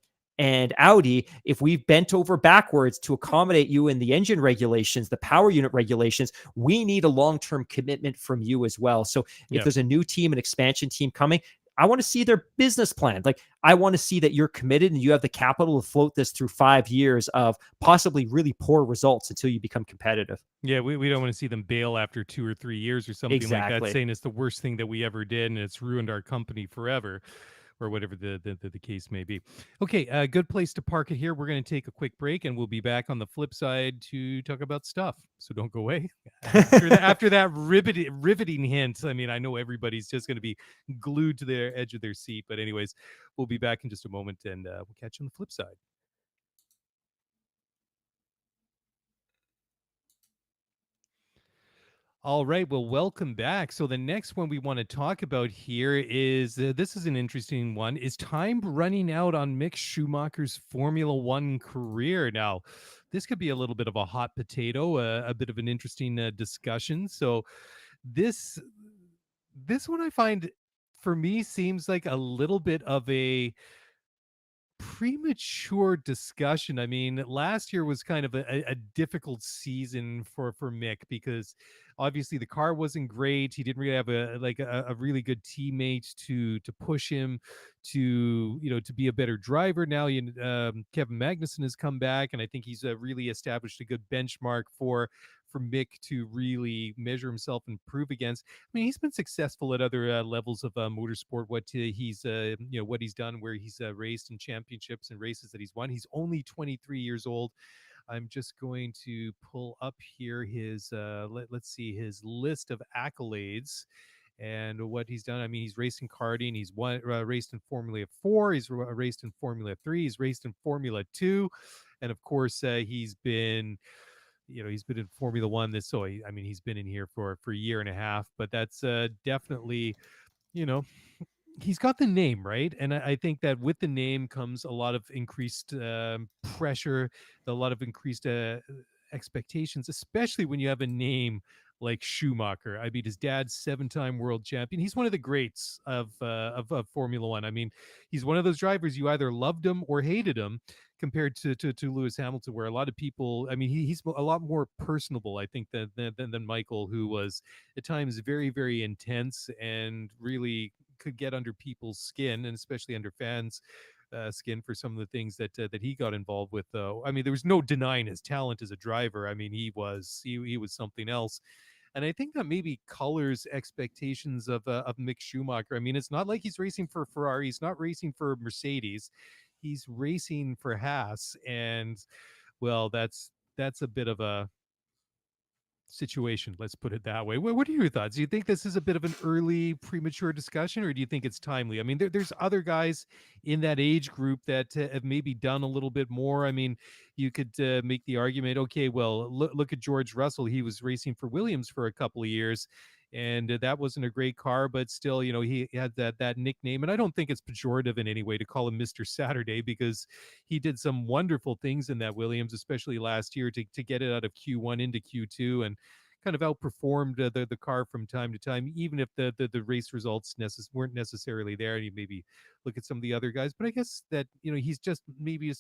Audi, if we've bent over backwards to accommodate you in the engine regulations, the power unit regulations, we need a long-term commitment from you as well. So if Yeah. there's a new team, an expansion team coming, I want to see their business plan. Like, I want to see that you're committed and you have the capital to float this through 5 years of possibly really poor results until you become competitive. Yeah, we don't want to see them bail after 2 or 3 years or something like that, Exactly. saying it's the worst thing that we ever did and it's ruined our company forever, or whatever the case may be. Okay, a good place to park it here. We're going to take a quick break and we'll be back on the flip side to talk about stuff. So don't go away. After that riveting hint, I mean, I know everybody's just going to be glued to the edge of their seat, but anyways, we'll be back in just a moment and we'll catch you on the flip side. All right. Well, welcome back. So the next one we want to talk about here is this is an interesting one. Is time running out on Mick Schumacher's Formula One career? Now, this could be a little bit of a hot potato, a bit of an interesting discussion. So this this one I find for me seems like a little bit of a premature discussion. I mean, last year was kind of a difficult season for Mick because obviously the car wasn't great. He didn't really have a really good teammate to push him to be a better driver. Now, Kevin Magnussen has come back, and I think he's really established a good benchmark for Mick to really measure himself and prove against. I mean, he's been successful at other levels of motorsport. What he's done, where he's raced in championships and races that he's won. He's only 23 years old. I'm just going to pull up here his let's see his list of accolades and what he's done. I mean, he's raced in karting. He's raced in Formula 4. He's raced in Formula 3. He's raced in Formula 2, and of course, he's been in Formula One. I mean, he's been in here for a year and a half. But that's definitely, you know, he's got the name right, and I think that with the name comes a lot of increased pressure, a lot of increased expectations, especially when you have a name like Schumacher. I mean, his dad's 7-time world champion. He's one of the greats of Formula One. I mean, he's one of those drivers you either loved him or hated him, compared to Lewis Hamilton, where a lot of people. I mean, he's a lot more personable, I think, than Michael, who was at times very, very intense and really could get under people's skin, and especially under fans' skin, for some of the things that he got involved with. Though, I mean, there was no denying his talent as a driver. I mean, he was something else, and I think that maybe colors expectations of Mick Schumacher. I mean, it's not like he's racing for Ferrari. He's not racing for Mercedes. He's racing for Haas, and well, that's a bit of a situation. Let's put it that way. What are your thoughts? Do you think this is a bit of an early, premature discussion, or do you think it's timely? I mean, there's other guys in that age group that have maybe done a little bit more. I mean, you could make the argument, okay, well, look at George Russell. He was racing for Williams for a couple of years. And that wasn't a great car, but still, he had that nickname. And I don't think it's pejorative in any way to call him Mr. Saturday, because he did some wonderful things in that Williams, especially last year, to get it out of Q1 into Q2 and kind of outperformed the car from time to time, even if the race results weren't necessarily there. And you maybe look at some of the other guys, but I guess that he's just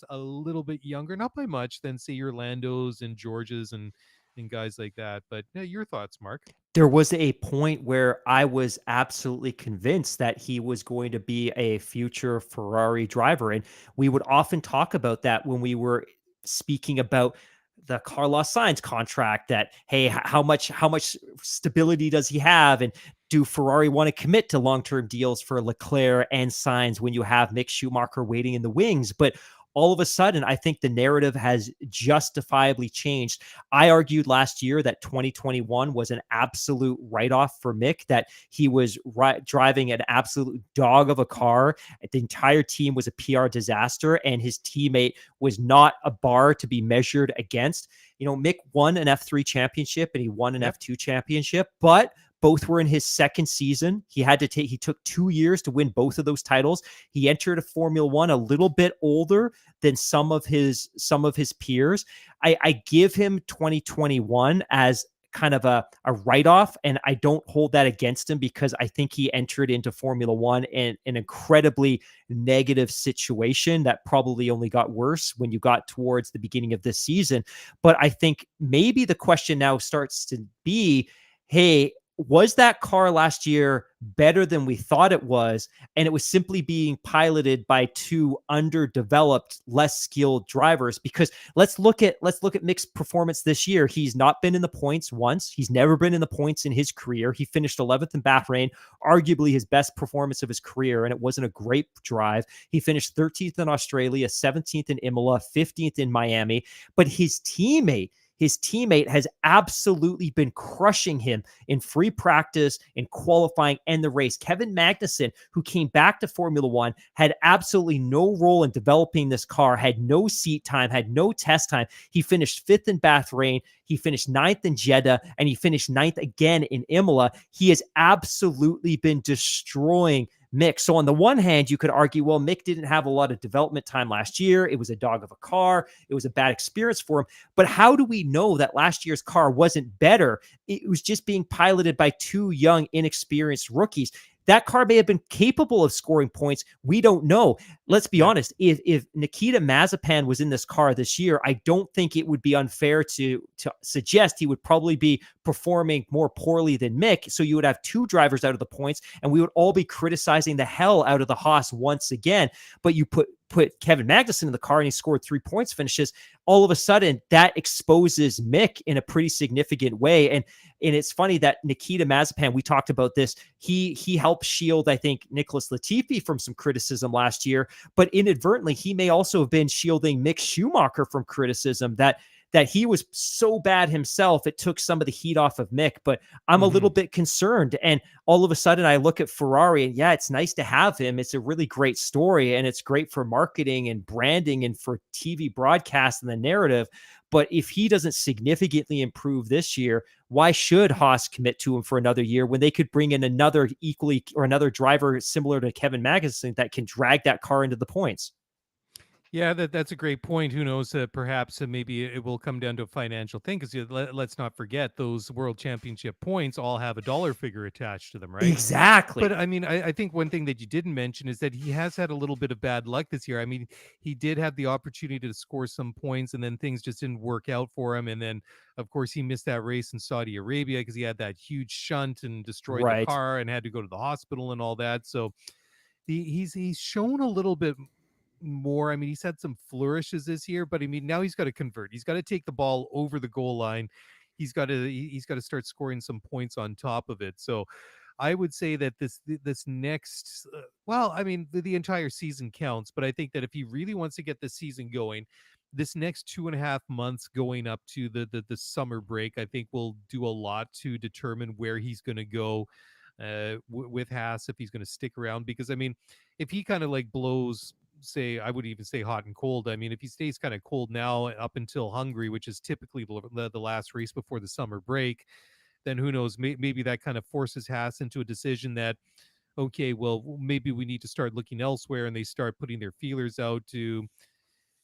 a little bit younger, not by much, than say your Landos and Georges and guys like that. But your thoughts, Mark? There was a point where I was absolutely convinced that he was going to be a future Ferrari driver. And we would often talk about that when we were speaking about the Carlos Sainz contract, that, hey, how much stability does he have? And do Ferrari want to commit to long-term deals for Leclerc and Sainz when you have Mick Schumacher waiting in the wings? But all of a sudden, I think the narrative has justifiably changed. I argued last year that 2021 was an absolute write-off for Mick, that he was driving an absolute dog of a car. The entire team was a PR disaster, and his teammate was not a bar to be measured against. Mick won an F3 championship and he won an F2 championship, but both were in his second season. He took 2 years to win both of those titles. He entered a Formula One a little bit older than some of his peers. I give him 2021 as kind of a write-off, and I don't hold that against him, because I think he entered into Formula One in an incredibly negative situation that probably only got worse when you got towards the beginning of this season. But I think maybe the question now starts to be, hey, was that car last year better than we thought it was? And it was simply being piloted by two underdeveloped, less skilled drivers. Because let's look at Mick's performance this year. He's not been in the points once. He's never been in the points in his career. He finished 11th in Bahrain, arguably his best performance of his career, and it wasn't a great drive. He finished 13th in Australia, 17th in Imola, 15th in Miami. But his teammate has absolutely been crushing him in free practice, in qualifying, and the race. Kevin Magnussen, who came back to Formula One, had absolutely no role in developing this car, had no seat time, had no test time. He finished 5th in Bahrain. He finished 9th in Jeddah, and he finished 9th again in Imola. He has absolutely been destroying Mick. So on the one hand, you could argue, well, Mick didn't have a lot of development time last year. It was a dog of a car. It was a bad experience for him. But how do we know that last year's car wasn't better? It was just being piloted by two young, inexperienced rookies. That car may have been capable of scoring points. We don't know. Let's be honest. If Nikita Mazepin was in this car this year, I don't think it would be unfair to suggest he would probably be performing more poorly than Mick. So you would have two drivers out of the points, and we would all be criticizing the hell out of the Haas once again. But you put Kevin Magnussen in the car and he scored 3 points finishes. All of a sudden, that exposes Mick in a pretty significant way. And it's funny that Nikita Mazepin, we talked about this, he helped shield, I think, Nicholas Latifi from some criticism last year, but inadvertently, he may also have been shielding Mick Schumacher from criticism, that he was so bad himself, it took some of the heat off of Mick. But I'm a little bit concerned. And all of a sudden I look at Ferrari, and yeah, it's nice to have him. It's a really great story, and it's great for marketing and branding and for TV broadcast and the narrative. But if he doesn't significantly improve this year, why should Haas commit to him for another year when they could bring in another driver similar to Kevin Magnussen that can drag that car into the points? Yeah, that's a great point. Who knows? Perhaps maybe it will come down to a financial thing, because let's not forget those World Championship points all have a dollar figure attached to them, right? Exactly. But I mean, I think one thing that you didn't mention is that he has had a little bit of bad luck this year. I mean, he did have the opportunity to score some points, and then things just didn't work out for him. And then, of course, he missed that race in Saudi Arabia because he had that huge shunt and destroyed the Right. car and had to go to the hospital and all that. So he's shown a little bit more. I mean, he's had some flourishes this year, but I mean, now he's got to convert. He's got to take the ball over the goal line. He's got to start scoring some points on top of it. So I would say that this next well, I mean, the entire season counts, but I think that if he really wants to get the season going, this next 2.5 months going up to the summer break, I think will do a lot to determine where he's going to go with Haas, if he's going to stick around. Because I mean, if he kind of like blows, say, I would even say hot and cold. I mean, if he stays kind of cold now up until Hungary, which is typically the last race before the summer break, then who knows? Maybe that kind of forces Haas into a decision that, okay, well, maybe we need to start looking elsewhere, and they start putting their feelers out to,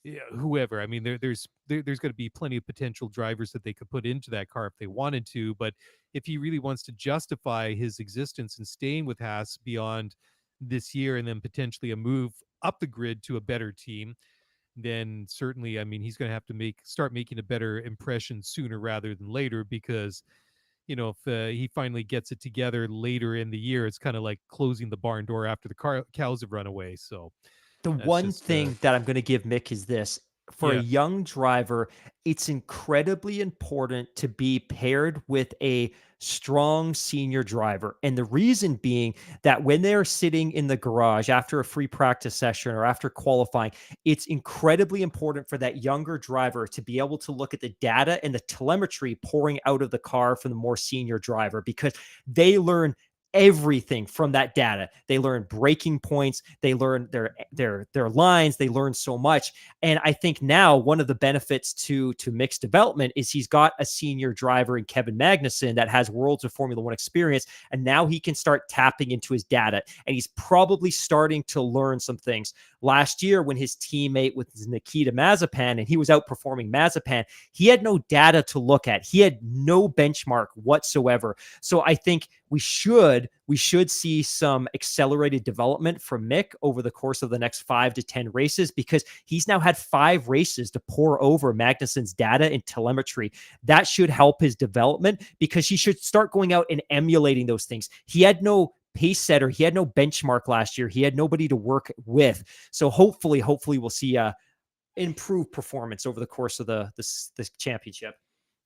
yeah, whoever. I mean, there's going to be plenty of potential drivers that they could put into that car if they wanted to. But if he really wants to justify his existence and staying with Haas beyond this year, and then potentially a move up the grid to a better team, then certainly, I mean, he's going to have to start making a better impression sooner rather than later. Because if he finally gets it together later in the year, it's kind of like closing the barn door after the cows have run away. So The that's one just thing that I'm going to give Mick is this: for a yeah. young driver, it's incredibly important to be paired with a strong senior driver. And the reason being that when they're sitting in the garage after a free practice session or after qualifying, it's incredibly important for that younger driver to be able to look at the data and the telemetry pouring out of the car from the more senior driver, because they learn everything from that data. They learn breaking points, they learn their lines, they learn so much. And I think now one of the benefits to Mick's development is he's got a senior driver in Kevin Magnussen that has worlds of Formula One experience, and now he can start tapping into his data, and he's probably starting to learn some things. Last year, when his teammate was Nikita Mazepin and he was outperforming Mazepin, he had no data to look at. He had no benchmark whatsoever. So I think we should see some accelerated development from Mick over the course of the next 5 to 10 races, because he's now had 5 races to pour over Magnussen's data and telemetry. That should help his development, because he should start going out and emulating those things. He had no pace setter. He had no benchmark last year. He had nobody to work with. So hopefully we'll see a improved performance over the course of the championship.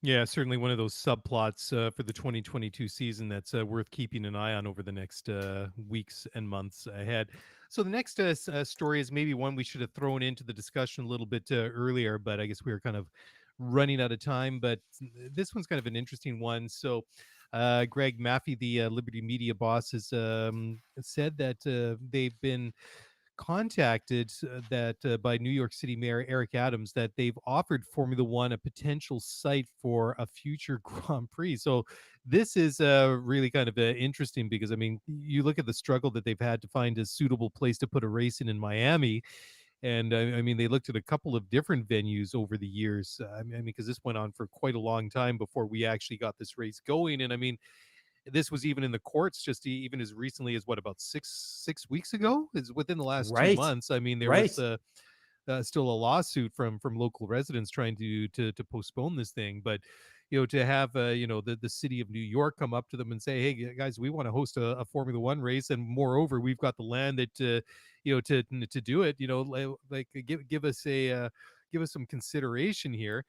Yeah, certainly one of those subplots for the 2022 season that's worth keeping an eye on over the next weeks and months ahead. So the next story is maybe one we should have thrown into the discussion a little bit earlier, but I guess we were kind of running out of time. But this one's kind of an interesting one. So Greg Maffei, the Liberty Media boss, has said that they've been contacted by New York City Mayor Eric Adams, that they've offered Formula One a potential site for a future Grand Prix. So this is really kind of interesting, because I mean, you look at the struggle that they've had to find a suitable place to put a race in Miami. And I mean, they looked at a couple of different venues over the years. I mean, because this went on for quite a long time before we actually got this race going. And I mean, this was even in the courts just even as recently as, what, about six weeks ago, is within the last 2 Right. months. I mean, there Right. was still a lawsuit from local residents trying to postpone this thing. But to have the city of New York come up to them and say, hey guys, we want to host a Formula One race, and moreover, we've got the land that to do it, like give us some consideration here,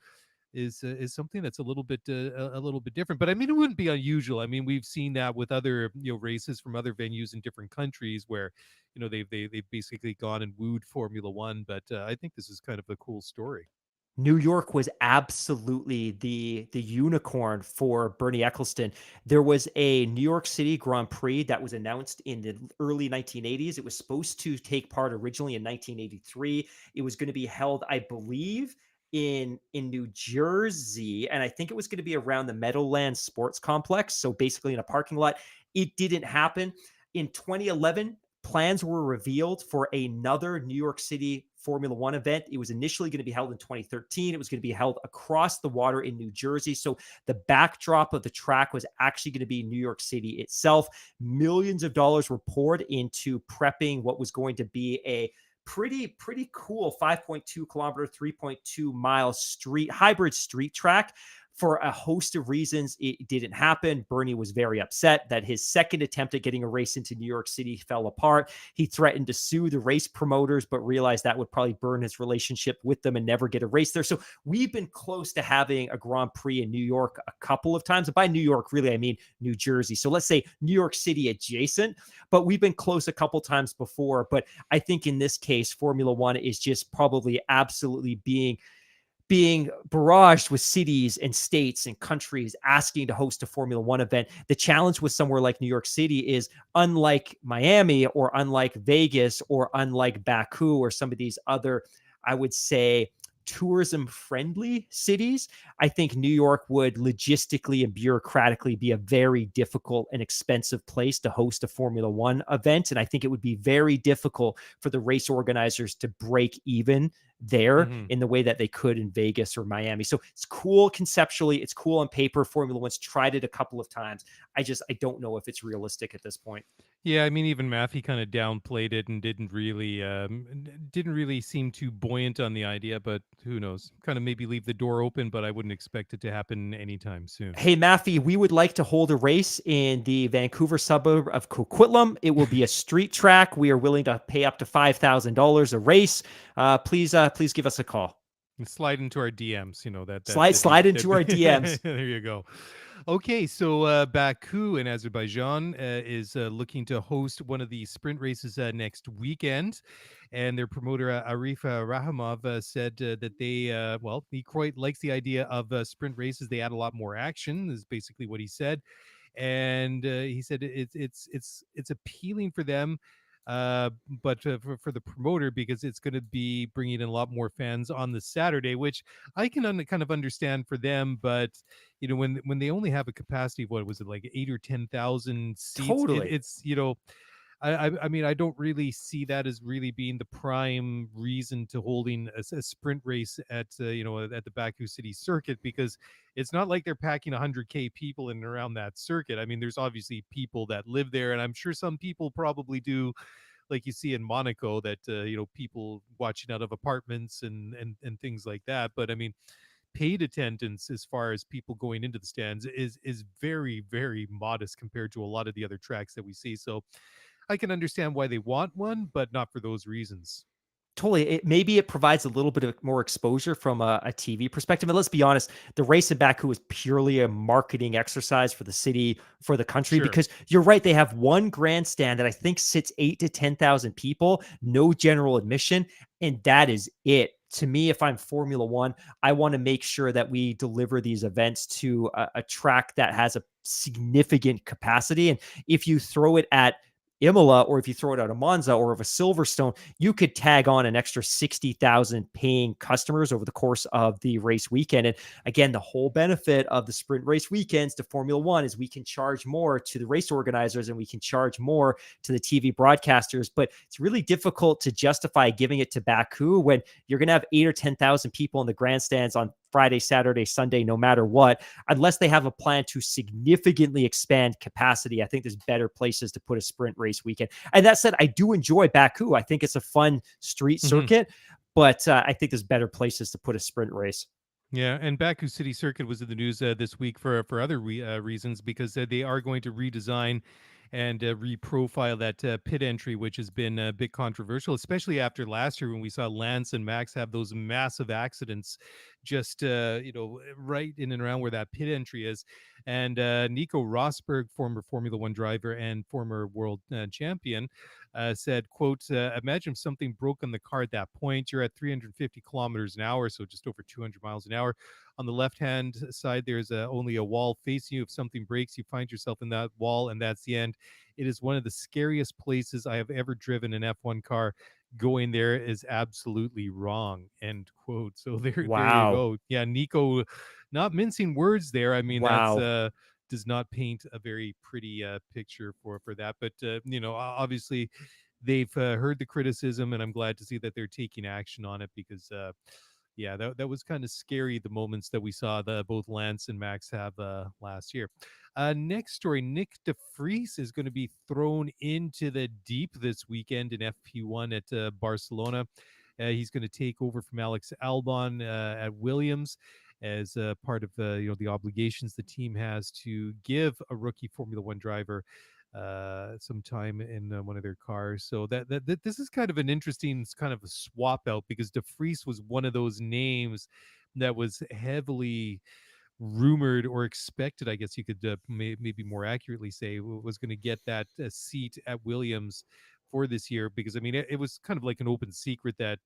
is something that's a little bit different. But I mean, it wouldn't be unusual. I mean, we've seen that with other races from other venues in different countries, where they've basically gone and wooed Formula One. But I think this is kind of a cool story. New York was absolutely the unicorn for Bernie Eccleston. There was a New York City Grand Prix that was announced in the early 1980s. It was supposed to take part originally in 1983. It was going to be held, I believe, in New Jersey, and I think it was going to be around the Meadowlands Sports Complex, so basically in a parking lot. It didn't happen. In 2011, plans were revealed for another New York City Formula One event. It was initially going to be held in 2013. It was going to be held across the water in New Jersey. So the backdrop of the track was actually going to be New York City itself. Millions of dollars were poured into prepping what was going to be a pretty cool 5.2 kilometer, 3.2 mile hybrid street track. For a host of reasons, it didn't happen. Bernie was very upset that his second attempt at getting a race into New York City fell apart. He threatened to sue the race promoters, but realized that would probably burn his relationship with them and never get a race there. So we've been close to having a Grand Prix in New York a couple of times. And by New York, really, I mean New Jersey. So let's say New York City adjacent, but we've been close a couple times before. But I think in this case, Formula One is just probably absolutely being being barraged with cities and states and countries asking to host a Formula One event. The challenge with somewhere like New York City is, unlike Miami or unlike Vegas or unlike Baku or some of these other, I would say, tourism friendly cities, I think New York would logistically and bureaucratically be a very difficult and expensive place to host a Formula One event. And I think it would be very difficult for the race organizers to break even there Hmm. in the way that they could in Vegas or Miami. So it's cool conceptually, it's cool on paper. Formula One's tried it a couple of times. I don't know if it's realistic at this point. Yeah, I mean, even Matthew kind of downplayed it and didn't really seem too buoyant on the idea. But who knows? Kind of maybe leave the door open, but I wouldn't expect it to happen anytime soon. Hey, Maffey, we would like to hold a race in the Vancouver suburb of Coquitlam. It will be a street track. We are willing to pay up to $5,000 a race. Please give us a call. And slide into our DMs. Slide into our DMs. There you go. Okay, so Baku in Azerbaijan is looking to host one of the sprint races next weekend, and their promoter Arif Rahimov said that he quite likes the idea of sprint races. They add a lot more action. Is basically what he said, and he said it's appealing for them. But for the promoter, because it's going to be bringing in a lot more fans on the Saturday, which I can kind of understand for them. But when they only have a capacity of, what was it, like 8 or 10,000 seats, Totally. it's I mean, I don't really see that as really being the prime reason to holding a sprint race at at the Baku City circuit, because it's not like they're packing 100K people in and around that circuit. I mean, there's obviously people that live there, and I'm sure some people probably do, like you see in Monaco, that people watching out of apartments and things like that. But I mean, paid attendance as far as people going into the stands is very, very modest compared to a lot of the other tracks that we see. So I can understand why they want one, but not for those reasons. Totally. Maybe it provides a little bit of more exposure from a TV perspective. And let's be honest, the race in Baku is purely a marketing exercise for the city, for the country, Sure. because you're right. They have one grandstand that I think sits 8 to 10,000 people, no general admission. And that is it. To me, if I'm Formula One, I want to make sure that we deliver these events to a track that has a significant capacity. And if you throw it at Imola, or if you throw it out of Monza or of a Silverstone, you could tag on an extra 60,000 paying customers over the course of the race weekend. And again, the whole benefit of the sprint race weekends to Formula One is we can charge more to the race organizers and we can charge more to the TV broadcasters. But it's really difficult to justify giving it to Baku when you're going to have 8 or 10,000 people in the grandstands on Friday, Saturday, Sunday, no matter what, unless they have a plan to significantly expand capacity. I think there's better places to put a sprint race weekend. And that said, I do enjoy Baku. I think it's a fun street Mhm. circuit, but I think there's better places to put a sprint race. Yeah, and Baku City Circuit was in the news this week for other reasons, because they are going to redesign and reprofile that pit entry, which has been a bit controversial, especially after last year when we saw Lance and Max have those massive accidents just right in and around where that pit entry is. And Nico Rosberg, former Formula One driver and former world champion, said, quote, imagine if something broke on the car at that point. You're at 350 kilometers an hour, so just over 200 miles an hour. On the left-hand side, there's only a wall facing you. If something breaks, you find yourself in that wall, and that's the end. It is one of the scariest places I have ever driven an F1 car. Going there is absolutely wrong, end quote. So there you Wow. go. Yeah, Nico, not mincing words there. I mean, that's Wow. does not paint a very pretty picture for that. But obviously, they've heard the criticism, and I'm glad to see that they're taking action on it, because yeah, that was kind of scary, the moments that we saw the both Lance and Max have last year. Next story, Nick De Vries is going to be thrown into the deep this weekend in FP1 at Barcelona. He's going to take over from Alex Albon at Williams, as part of the obligations the team has to give a rookie Formula One driver some time in one of their cars. So that this is kind of an interesting kind of a swap out, because De Vries was one of those names that was heavily rumored or expected, I guess you could maybe more accurately say, was going to get that seat at Williams for this year, because I mean it was kind of like an open secret that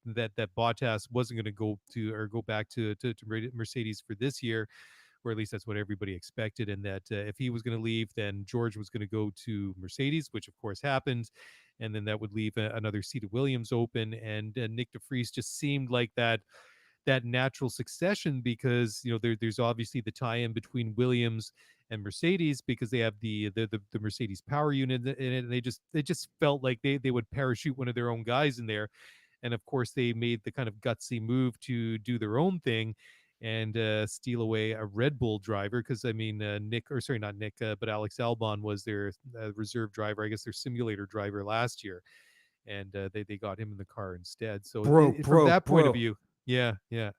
Bottas wasn't going to go back to Mercedes for this year, or at least that's what everybody expected, and that if he was going to leave, then George was going to go to Mercedes, which of course happened, and then that would leave another seat at Williams open, and Nick de Vries just seemed like that natural succession, because there's obviously the tie-in between Williams and Mercedes, because they have the Mercedes power unit in it, and they just felt like they would parachute one of their own guys in there. And of course they made the kind of gutsy move to do their own thing and steal away a Red Bull driver, because I mean Nick, or sorry, not Nick, but Alex Albon was their reserve driver, I guess their simulator driver last year, and they got him in the car instead. So from that point of Bro. view, yeah, yeah,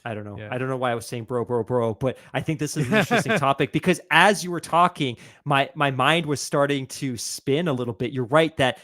I don't know. yeah. I don't know why I was saying bro, but I think this is an interesting topic, because as you were talking, my mind was starting to spin a little bit. You're right that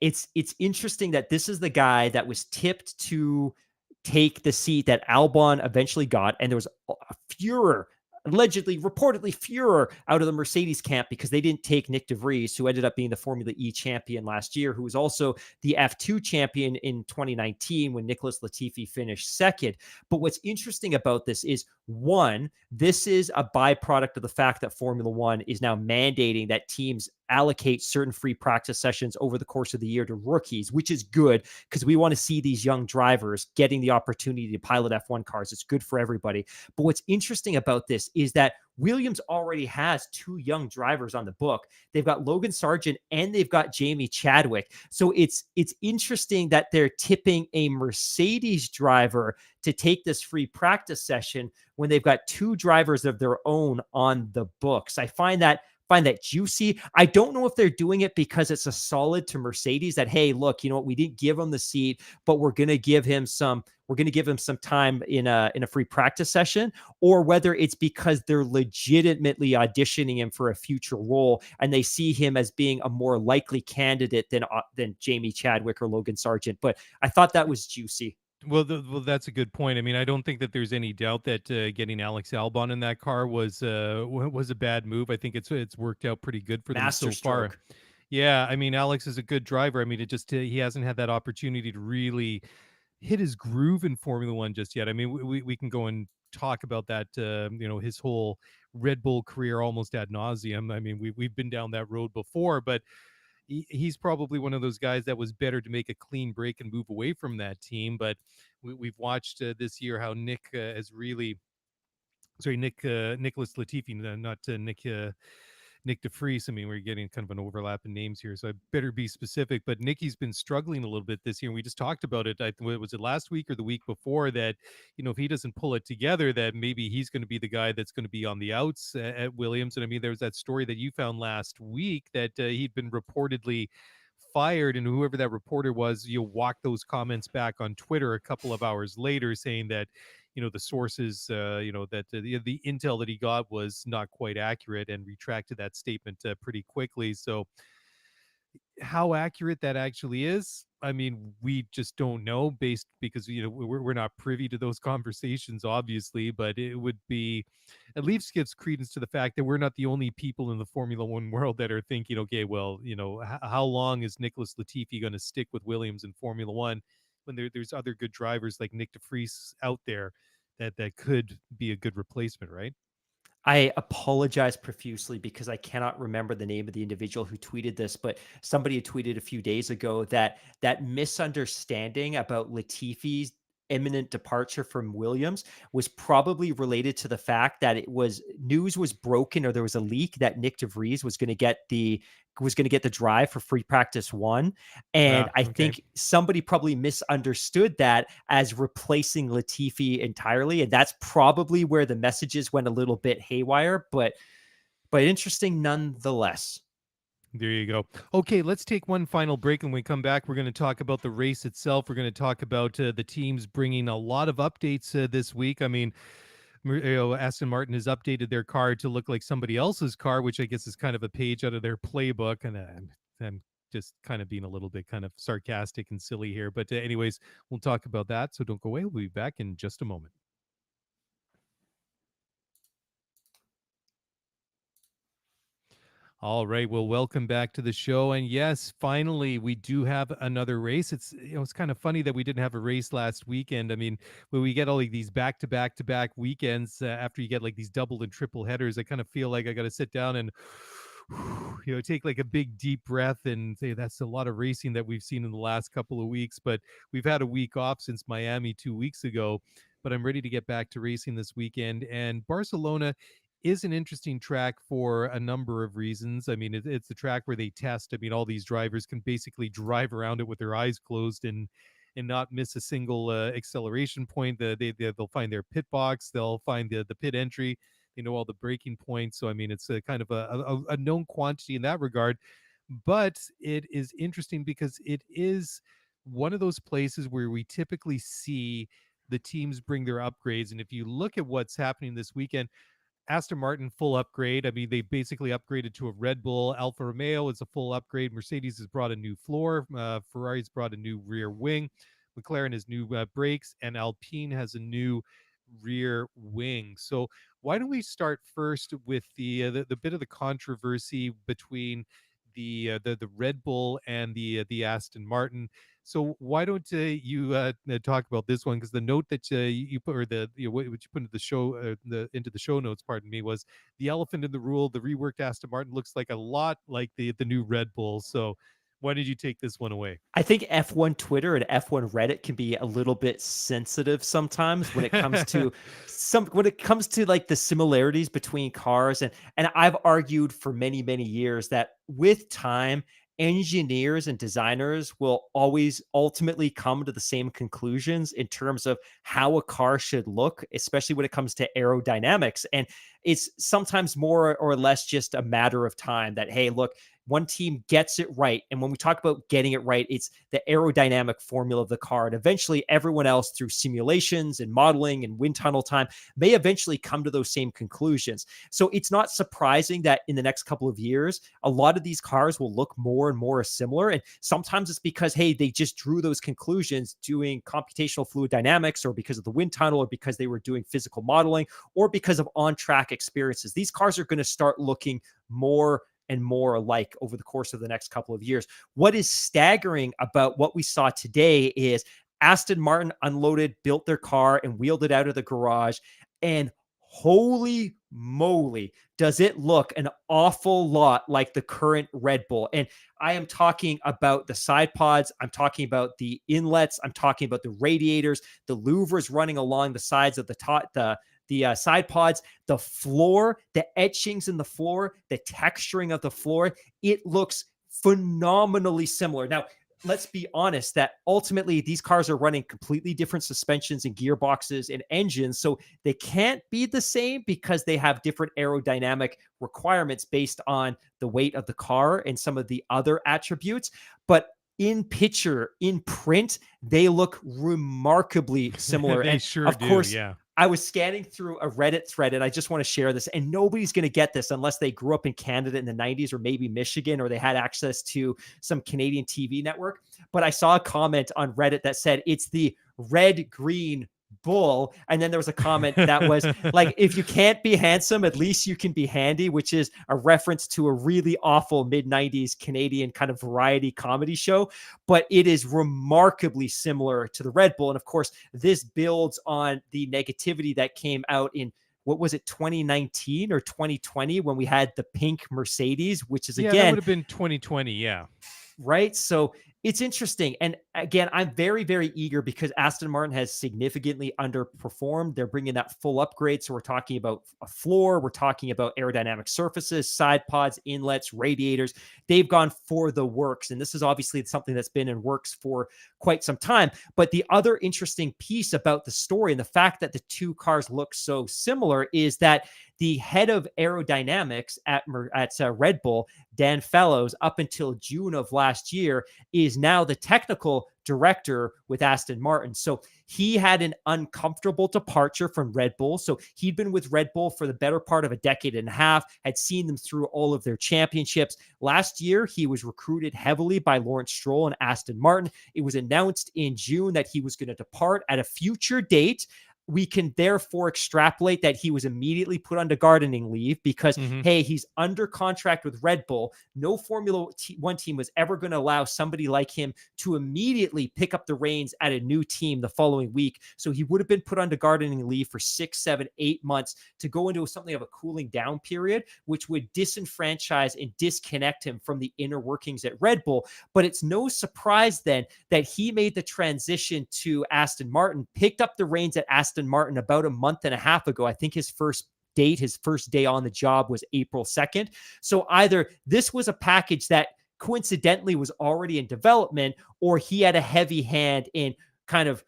it's interesting that this is the guy that was tipped to take the seat that Albon eventually got, and there was a furor, allegedly, reportedly furor out of the Mercedes camp because they didn't take Nick de Vries, who ended up being the Formula E champion last year, who was also the F2 champion in 2019 when Nicholas Latifi finished second. But what's interesting about this is, one, this is a byproduct of the fact that Formula One is now mandating that teams allocate certain free practice sessions over the course of the year to rookies, which is good because we want to see these young drivers getting the opportunity to pilot F1 cars. It's good for everybody. But what's interesting about this is that Williams already has two young drivers on the book. They've got Logan Sargent and they've got Jamie Chadwick. So it's interesting that they're tipping a Mercedes driver to take this free practice session when they've got two drivers of their own on the books. I find that juicy. I don't know if they're doing it because it's a solid to Mercedes that, hey, look, you know what, we didn't give him the seat, but we're going to give him some time in a free practice session, or whether it's because they're legitimately auditioning him for a future role and they see him as being a more likely candidate than Jamie Chadwick or Logan Sargent. But I thought that was juicy. Well, that's a good point. I mean, I don't think that there's any doubt that getting Alex Albon in that car was a bad move. I think it's worked out pretty good for them so far. Masterstroke. Yeah, I mean, Alex is a good driver. I mean, he hasn't had that opportunity to really hit his groove in Formula One just yet. I mean, we can go and talk about that. His whole Red Bull career almost ad nauseum. I mean, we've been down that road before, but he's probably one of those guys that was better to make a clean break and move away from that team. But we've watched this year how Nick has really, sorry, Nicholas Latifi, not Nick de Vries. I mean, we're getting kind of an overlap in names here, so I better be specific. But Nicky's been struggling a little bit this year. And we just talked about it. Was it last week or the week before that? If he doesn't pull it together, that maybe he's going to be the guy that's going to be on the outs at Williams. And I mean, there was that story that you found last week that he'd been reportedly fired, and whoever that reporter was, you walk those comments back on Twitter a couple of hours later saying that the sources that the intel that he got was not quite accurate, and retracted that statement pretty quickly. So how accurate that actually is, I mean, we just don't know, because we're not privy to those conversations, obviously. But it would be, at least gives credence to the fact that we're not the only people in the Formula One world that are thinking, okay, well, how long is Nicholas Latifi going to stick with Williams in Formula One when there's other good drivers like Nick de Vries out there that could be a good replacement, right? I apologize profusely because I cannot remember the name of the individual who tweeted this, but somebody had tweeted a few days ago that misunderstanding about Latifi's imminent departure from Williams was probably related to the fact that news was broken, or there was a leak that Nick de Vries was going to get the drive for free practice one. And I Okay. think somebody probably misunderstood that as replacing Latifi entirely. And that's probably where the messages went a little bit haywire, but interesting nonetheless. There you go. Okay, let's take one final break. And when we come back, we're going to talk about the race itself. We're going to talk about the teams bringing a lot of updates this week. I mean, Aston Martin has updated their car to look like somebody else's car, which I guess is kind of a page out of their playbook. And I'm just kind of being a little bit kind of sarcastic and silly here. But anyways, we'll talk about that. So don't go away. We'll be back in just a moment. All right. Well, welcome back to the show. And yes, finally, we do have another race. It's kind of funny that we didn't have a race last weekend. I mean, when we get all like these back to back to back weekends after you get like these double and triple headers, I kind of feel like I got to sit down and take like a big deep breath and say that's a lot of racing that we've seen in the last couple of weeks. But we've had a week off since Miami 2 weeks ago. But I'm ready to get back to racing this weekend. And Barcelona is an interesting track for a number of reasons. I mean, it's the track where they test. I mean, all these drivers can basically drive around it with their eyes closed and not miss a single acceleration point. They'll find their pit box. They'll find the pit entry. They know all the braking points. So I mean, it's a kind of a known quantity in that regard. But it is interesting because it is one of those places where we typically see the teams bring their upgrades. And if you look at what's happening this weekend, Aston Martin full upgrade. I mean, they basically upgraded to a Red Bull. Alfa Romeo is a full upgrade. Mercedes has brought a new floor. Ferrari's brought a new rear wing. McLaren has new brakes, and Alpine has a new rear wing. So why don't we start first with the bit of the controversy between the Red Bull and the Aston Martin. So why don't you talk about this one? Because the note that you put, or what you put into the show, into the show notes, pardon me, was the elephant in the room. The reworked Aston Martin looks like a lot like the new Red Bull. So why did you take this one away? I think F1 Twitter and F1 Reddit can be a little bit sensitive sometimes when it comes to like the similarities between cars, and I've argued for many, many years that with time, engineers and designers will always ultimately come to the same conclusions in terms of how a car should look, especially when it comes to aerodynamics. And it's sometimes more or less just a matter of time that, hey, look, one team gets it right. And when we talk about getting it right, it's the aerodynamic formula of the car. And eventually everyone else, through simulations and modeling and wind tunnel time, may eventually come to those same conclusions. So it's not surprising that in the next couple of years, a lot of these cars will look more and more similar. And sometimes it's because, hey, they just drew those conclusions doing computational fluid dynamics, or because of the wind tunnel, or because they were doing physical modeling, or because of on-track experiences. These cars are going to start looking more and more alike over the course of the next couple of years. What is staggering about what we saw today is Aston Martin unloaded, built their car, and wheeled it out of the garage. And holy moly, does it look an awful lot like the current Red Bull. And I am talking about the side pods. I'm talking about the inlets. I'm talking about the radiators, the louvers running along the sides of the side pods, the floor, the etchings in the floor, the texturing of the floor. It looks phenomenally similar. Now, let's be honest that ultimately these cars are running completely different suspensions and gearboxes and engines. So they can't be the same because they have different aerodynamic requirements based on the weight of the car and some of the other attributes. But in picture, in print, they look remarkably similar. They And sure of do, course, yeah. I was scanning through a Reddit thread, and I just want to share this, and nobody's going to get this unless they grew up in Canada in the 90s, or maybe Michigan, or they had access to some Canadian TV network. But I saw a comment on Reddit that said it's the red green bull. And then there was a comment that was like, if you can't be handsome, at least you can be handy, which is a reference to a really awful mid-90s Canadian kind of variety comedy show. But it is remarkably similar to the Red Bull. And of course, this builds on the negativity that came out in, what was it, 2019 or 2020, when we had the pink Mercedes, which is, that again, would have been 2020. Yeah. right? So it's interesting. And again, I'm very, very eager because Aston Martin has significantly underperformed. They're bringing that full upgrade. So we're talking about a floor. We're talking about aerodynamic surfaces, side pods, inlets, radiators. They've gone for the works. And this is obviously something that's been in works for quite some time. But the other interesting piece about the story and the fact that the two cars look so similar is that the head of aerodynamics at Red Bull, Dan Fellows, up until June of last year, is now the technical director with Aston Martin. So he had an uncomfortable departure from Red Bull. So he'd been with Red Bull for the better part of a decade and a half, had seen them through all of their championships. Last year, he was recruited heavily by Lawrence Stroll and Aston Martin. It was announced in June that he was going to depart at a future date. we can therefore extrapolate that he was immediately put onto gardening leave because, hey, he's under contract with Red Bull. No Formula One team was ever going to allow somebody like him to immediately pick up the reins at a new team the following week. So he would have been put onto gardening leave for 6, 7, 8 months to go into something of a cooling down period, which would disenfranchise and disconnect him from the inner workings at Red Bull. But it's no surprise then that he made the transition to Aston Martin, picked up the reins at Aston Martin about a month and a half ago. I think his first day on the job was April 2nd. So either this was a package that coincidentally was already in development, or he had a heavy hand in kind of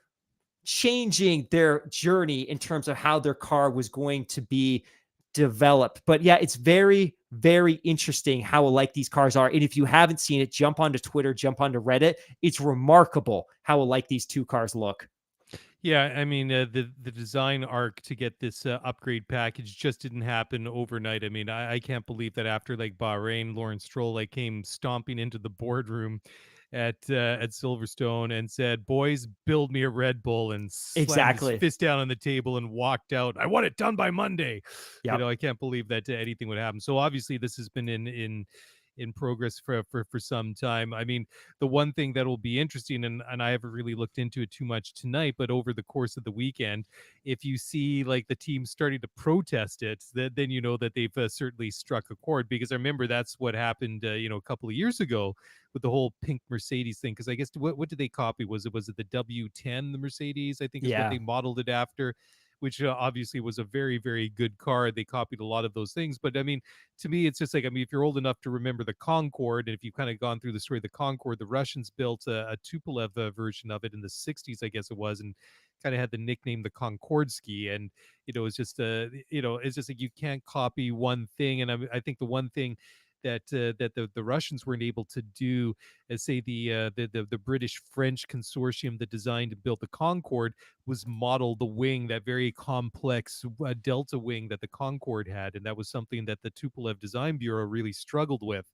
changing their journey in terms of how their car was going to be developed. But yeah, it's very, very interesting how alike these cars are. And if you haven't seen it, jump onto Twitter, jump onto Reddit. It's remarkable how alike these two cars look. Yeah, I mean, the design arc to get this upgrade package just didn't happen overnight. I mean, I can't believe that after like Bahrain, Lawrence Stroll like came stomping into the boardroom at Silverstone and said, "Boys, build me a Red Bull," and slammed his Exactly. fist down on the table and walked out. I want it done by Monday. You Yep. know, I can't believe that anything would happen. So obviously, this has been in progress for some time. I mean, the one thing that will be interesting, and I haven't really looked into it too much tonight, but over the course of the weekend, if you see like the team starting to protest it, then you know that they've certainly struck a chord. Because I remember that's what happened, a couple of years ago with the whole pink Mercedes thing. Because I guess what did they copy? Was it the W10, the Mercedes? I think is what Yeah. they modeled it after, which obviously was a very, very good car. They copied a lot of those things. But I mean, to me, it's just like, I mean, if you're old enough to remember the Concorde, and if you've kind of gone through the story of the Concorde, the Russians built a Tupolev version of it in the 60s, I guess it was, and kind of had the nickname the Concordsky. And, it's just, it's just like you can't copy one thing. And I think the one thing that the Russians weren't able to do, as say the British French consortium that designed and built the Concorde, was model the wing, that very complex delta wing that the Concorde had, and that was something that the Tupolev Design Bureau really struggled with.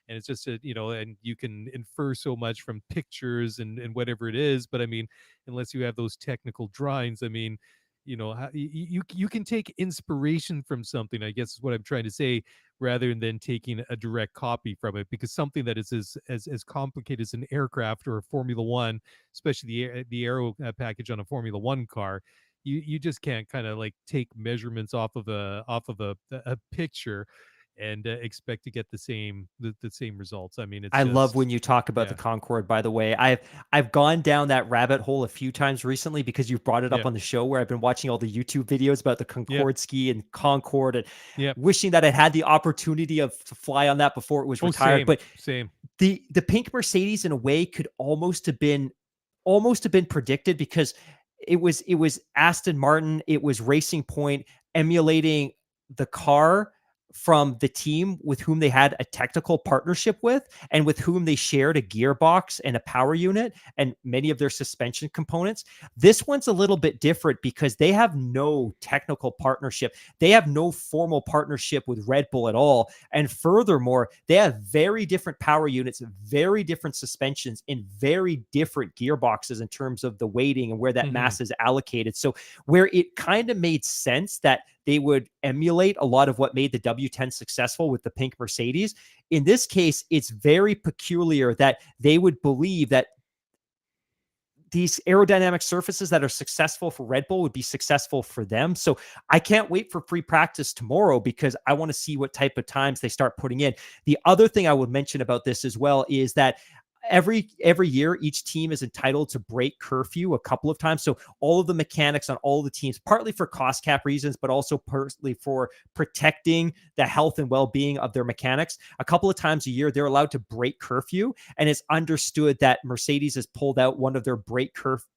And it's just and you can infer so much from pictures and whatever it is, but I mean, unless you have those technical drawings, I mean, you can take inspiration from something, I guess is what I'm trying to say, rather than taking a direct copy from it. Because something that is as complicated as an aircraft or a Formula One, especially the aero package on a Formula One car, you just can't kind of like take measurements off of a picture and expect to get the same results. I mean, it's I love just, when you talk about the yeah, Concorde, by the way. I've gone down that rabbit hole a few times recently because you've brought it up yeah, on the show, where I've been watching all the YouTube videos about the yeah, Concorde ski and Concorde, and yeah. wishing that I had the opportunity to fly on that before it was Oh, retired. same, But same. the pink Mercedes in a way could almost have been predicted, because it was Aston Martin, it was Racing Point emulating the car from the team with whom they had a technical partnership with, and with whom they shared a gearbox and a power unit and many of their suspension components. This one's a little bit different because they have no technical partnership. They have no formal partnership with Red Bull at all. And furthermore, they have very different power units, very different suspensions, and very different gearboxes in terms of the weighting and where that Hmm. mass is allocated. So where it kind of made sense that they would emulate a lot of what made the W10 successful with the pink Mercedes, in this case, it's very peculiar that they would believe that these aerodynamic surfaces that are successful for Red Bull would be successful for them. So I can't wait for free practice tomorrow, because I want to see what type of times they start putting in. The other thing I would mention about this as well is that every year each team is entitled to break curfew a couple of times. So all of the mechanics on all the teams, partly for cost cap reasons, but also partly for protecting the health and well-being of their mechanics, a couple of times a year they're allowed to break curfew. And it's understood that Mercedes has pulled out one of their break curfew,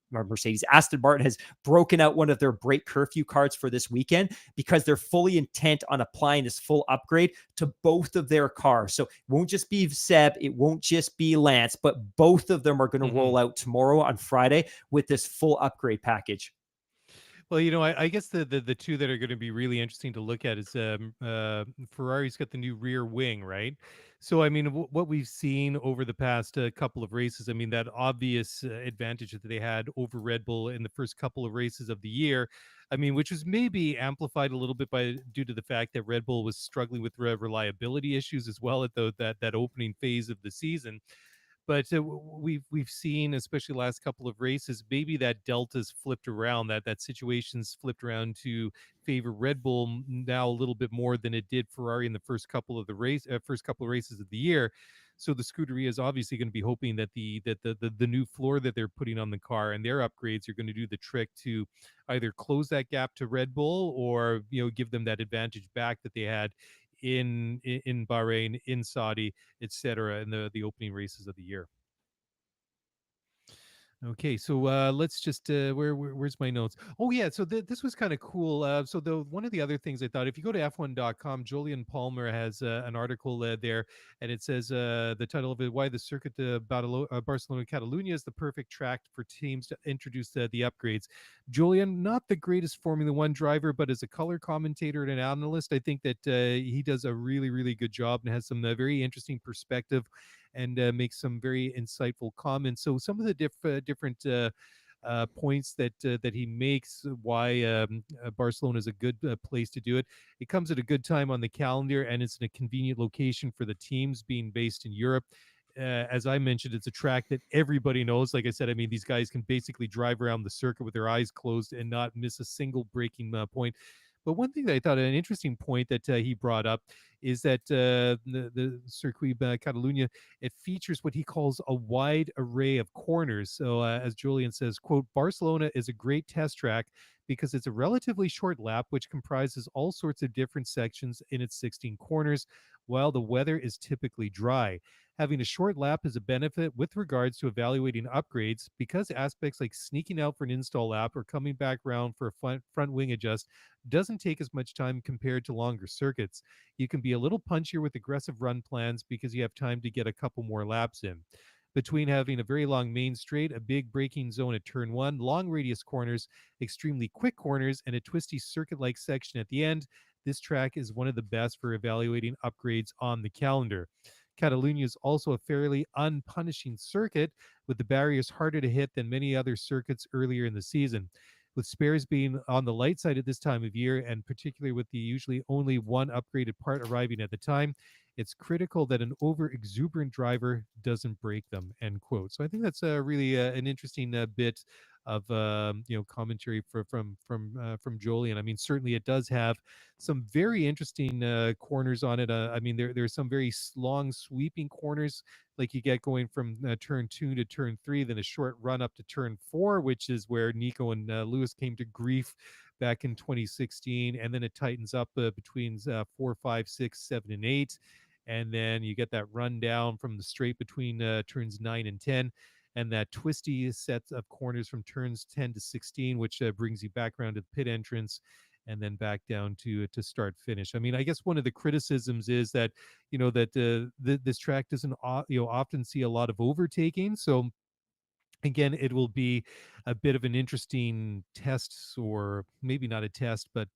Aston Martin has broken out one of their break curfew cards for this weekend, because they're fully intent on applying this full upgrade to both of their cars. So it won't just be Seb, it won't just be Lance, but both of them are going to Hmm. roll out tomorrow on Friday with this full upgrade package. Well, I guess the two that are going to be really interesting to look at is Ferrari's got the new rear wing, right? So, I mean, what we've seen over the past couple of races, I mean, that obvious advantage that they had over Red Bull in the first couple of races of the year, I mean, which was maybe amplified a little bit by due to the fact that Red Bull was struggling with reliability issues as well at that opening phase of the season. But we've seen, especially the last couple of races, maybe that delta's flipped around, that situation's flipped around to favor Red Bull now a little bit more than it did Ferrari in the first couple of races of the year. So the Scuderia is obviously going to be hoping that the new floor that they're putting on the car and their upgrades are going to do the trick to either close that gap to Red Bull or give them that advantage back that they had in Bahrain, in Saudi, etc., in the opening races of the year. Okay, so let's just where's my notes? Oh yeah, so this was kind of cool. So the one of the other things I thought, if you go to f1.com, Julian Palmer has an article there, and it says the title of it: "Why the Circuit Barcelona Catalunya is the perfect track for teams to introduce the upgrades." Julian, not the greatest Formula One driver, but as a color commentator and an analyst, I think that he does a really good job and has some very interesting perspective and makes some very insightful comments. So some of the different points that he makes why Barcelona is a good place to do it. It comes at a good time on the calendar, and it's in a convenient location for the teams being based in Europe. As I mentioned, it's a track that everybody knows. Like I said, I mean, these guys can basically drive around the circuit with their eyes closed and not miss a single braking point. But one thing that I thought an interesting point that he brought up is that the Circuit Catalunya, it features what he calls a wide array of corners. So as Julian says, quote, "Barcelona is a great test track because it's a relatively short lap, which comprises all sorts of different sections in its 16 corners, while the weather is typically dry. Having a short lap is a benefit with regards to evaluating upgrades because aspects like sneaking out for an install lap or coming back around for a front wing adjust doesn't take as much time compared to longer circuits. You can be a little punchier with aggressive run plans because you have time to get a couple more laps in. Between having a very long main straight, a big braking zone at turn one, long radius corners, extremely quick corners, and a twisty circuit-like section at the end, this track is one of the best for evaluating upgrades on the calendar. Catalunya is also a fairly unpunishing circuit, with the barriers harder to hit than many other circuits earlier in the season. With spares being on the light side at this time of year, and particularly with the usually only one upgraded part arriving at the time, it's critical that an over exuberant driver doesn't break them." End quote. So I think that's really an interesting bit of commentary from Jolien. I mean, certainly it does have some very interesting corners on it. I mean, there's some very long sweeping corners like you get going from turn 2 to turn 3, then a short run up to turn 4, which is where Nico and Lewis came to grief back in 2016, and then it tightens up between 4, 5, 6, 7, and 8, and then you get that run down from the straight between turns 9 and 10, and that twisty set of corners from turns 10 to 16, which brings you back around to the pit entrance and then back down to start finish. I mean, I guess one of the criticisms is that this track doesn't often see a lot of overtaking. So again, it will be a bit of an interesting test, or maybe not a test, but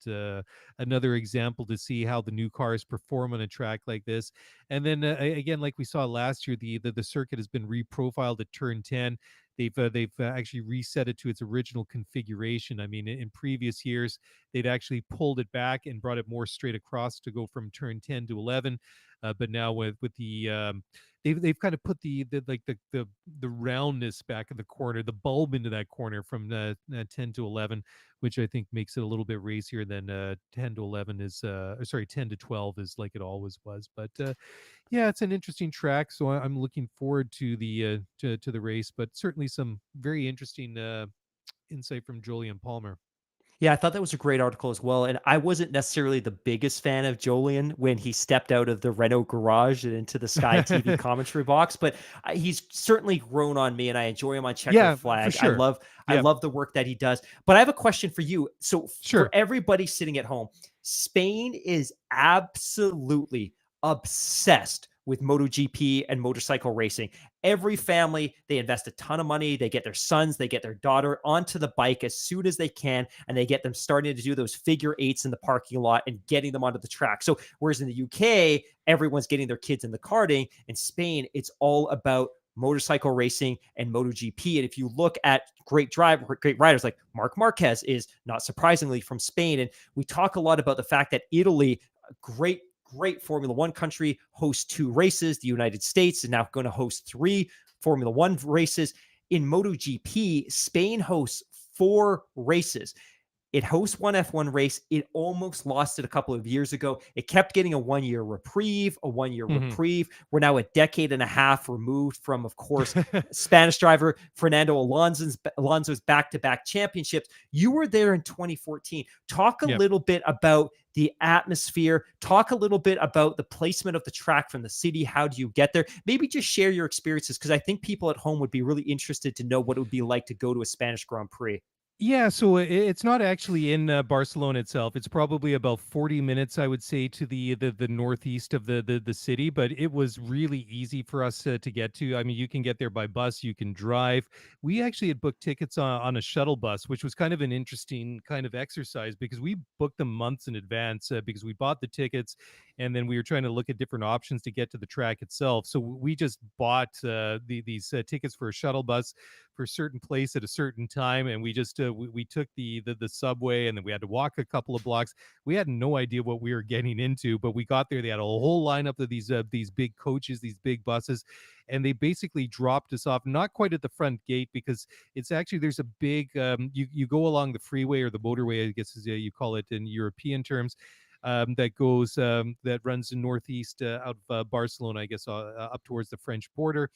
another example to see how the new cars perform on a track like this. And then again, like we saw last year, the circuit has been reprofiled at turn 10. They've actually reset it to its original configuration. I mean, in previous years, they'd actually pulled it back and brought it more straight across to go from turn 10 to 11. But now with the they've kind of put the roundness back in the corner, the bulb into that corner from 10 to 11, which I think makes it a little bit racier than 10 to 11 is sorry, 10 to 12 is like it always was. But yeah, it's an interesting track, so I'm looking forward to the to the race, but certainly some very interesting insight from Julian Palmer. Yeah, I thought that was a great article as well. And I wasn't necessarily the biggest fan of Jolien when he stepped out of the Renault garage and into the Sky TV commentary box, but he's certainly grown on me, and I enjoy him on Checker Yeah, for Flag. sure. I Yeah, love the work that he does. But I have a question for you. So for sure. everybody sitting at home, Spain is absolutely obsessed with MotoGP and motorcycle racing. Every family, they invest a ton of money. They get their sons, they get their daughter onto the bike as soon as they can, and they get them starting to do those figure eights in the parking lot and getting them onto the track. So, whereas in the UK, everyone's getting their kids in the karting, in Spain, it's all about motorcycle racing and MotoGP. And if you look at great riders like Marc Marquez is not surprisingly from Spain. And we talk a lot about the fact that Italy, great Formula One country, hosts 2 races. The United States is now going to host 3 Formula One races. In MotoGP, Spain hosts 4 races. It hosts one F1 race. It almost lost it a couple of years ago. It kept getting a 1-year reprieve, a 1-year reprieve. We're now a decade and a half removed from, of course, Spanish driver Fernando Alonso's back-to-back championships. You were there in 2014. Talk a little bit about the atmosphere. Talk a little bit about the placement of the track from the city. How do you get there? Maybe just share your experiences, because I think people at home would be really interested to know what it would be like to go to a Spanish Grand Prix. Yeah, so it's not actually in Barcelona itself. It's probably about 40 minutes, I would say, to the northeast of the city. But it was really easy for us to get to. I mean, you can get there by bus, you can drive. We actually had booked tickets on a shuttle bus, which was kind of an interesting kind of exercise because we booked them months in advance because we bought the tickets, and then we were trying to look at different options to get to the track itself. So we just bought these tickets for a shuttle bus for a certain place at a certain time, and we just we took the subway, and then we had to walk a couple of blocks. We had no idea what we were getting into, but we got there. They had a whole lineup of these big coaches, these big buses, and they basically dropped us off not quite at the front gate, because it's actually, there's a big you go along the freeway, or the motorway, I guess is you call it in European terms, that runs in northeast out of Barcelona, I guess, up towards the French border.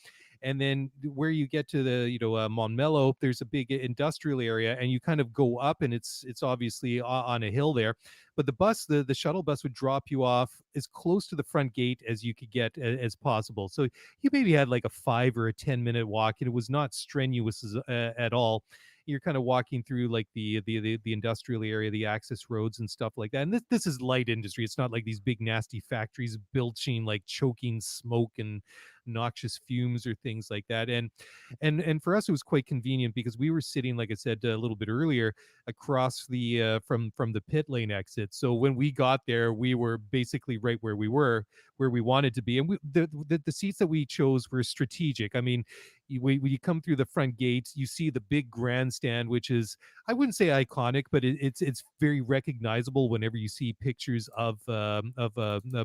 And then where you get to the Montmello, there's a big industrial area, and you kind of go up, and it's obviously on a hill there. But the shuttle bus would drop you off as close to the front gate as you could get as possible. So you maybe had like a 5 or a 10-minute walk, and it was not strenuous at all. You're kind of walking through like the industrial area, the access roads and stuff like that. And this is light industry. It's not like these big nasty factories belching like choking smoke and noxious fumes or things like that. And for us, it was quite convenient because we were sitting, like I said a little bit earlier, across the from the pit lane exit. So when we got there, we were basically right where we wanted to be. And the seats that we chose were strategic. I mean, when you come through the front gate, you see the big grandstand, which is, I wouldn't say iconic, but it's very recognizable whenever you see pictures of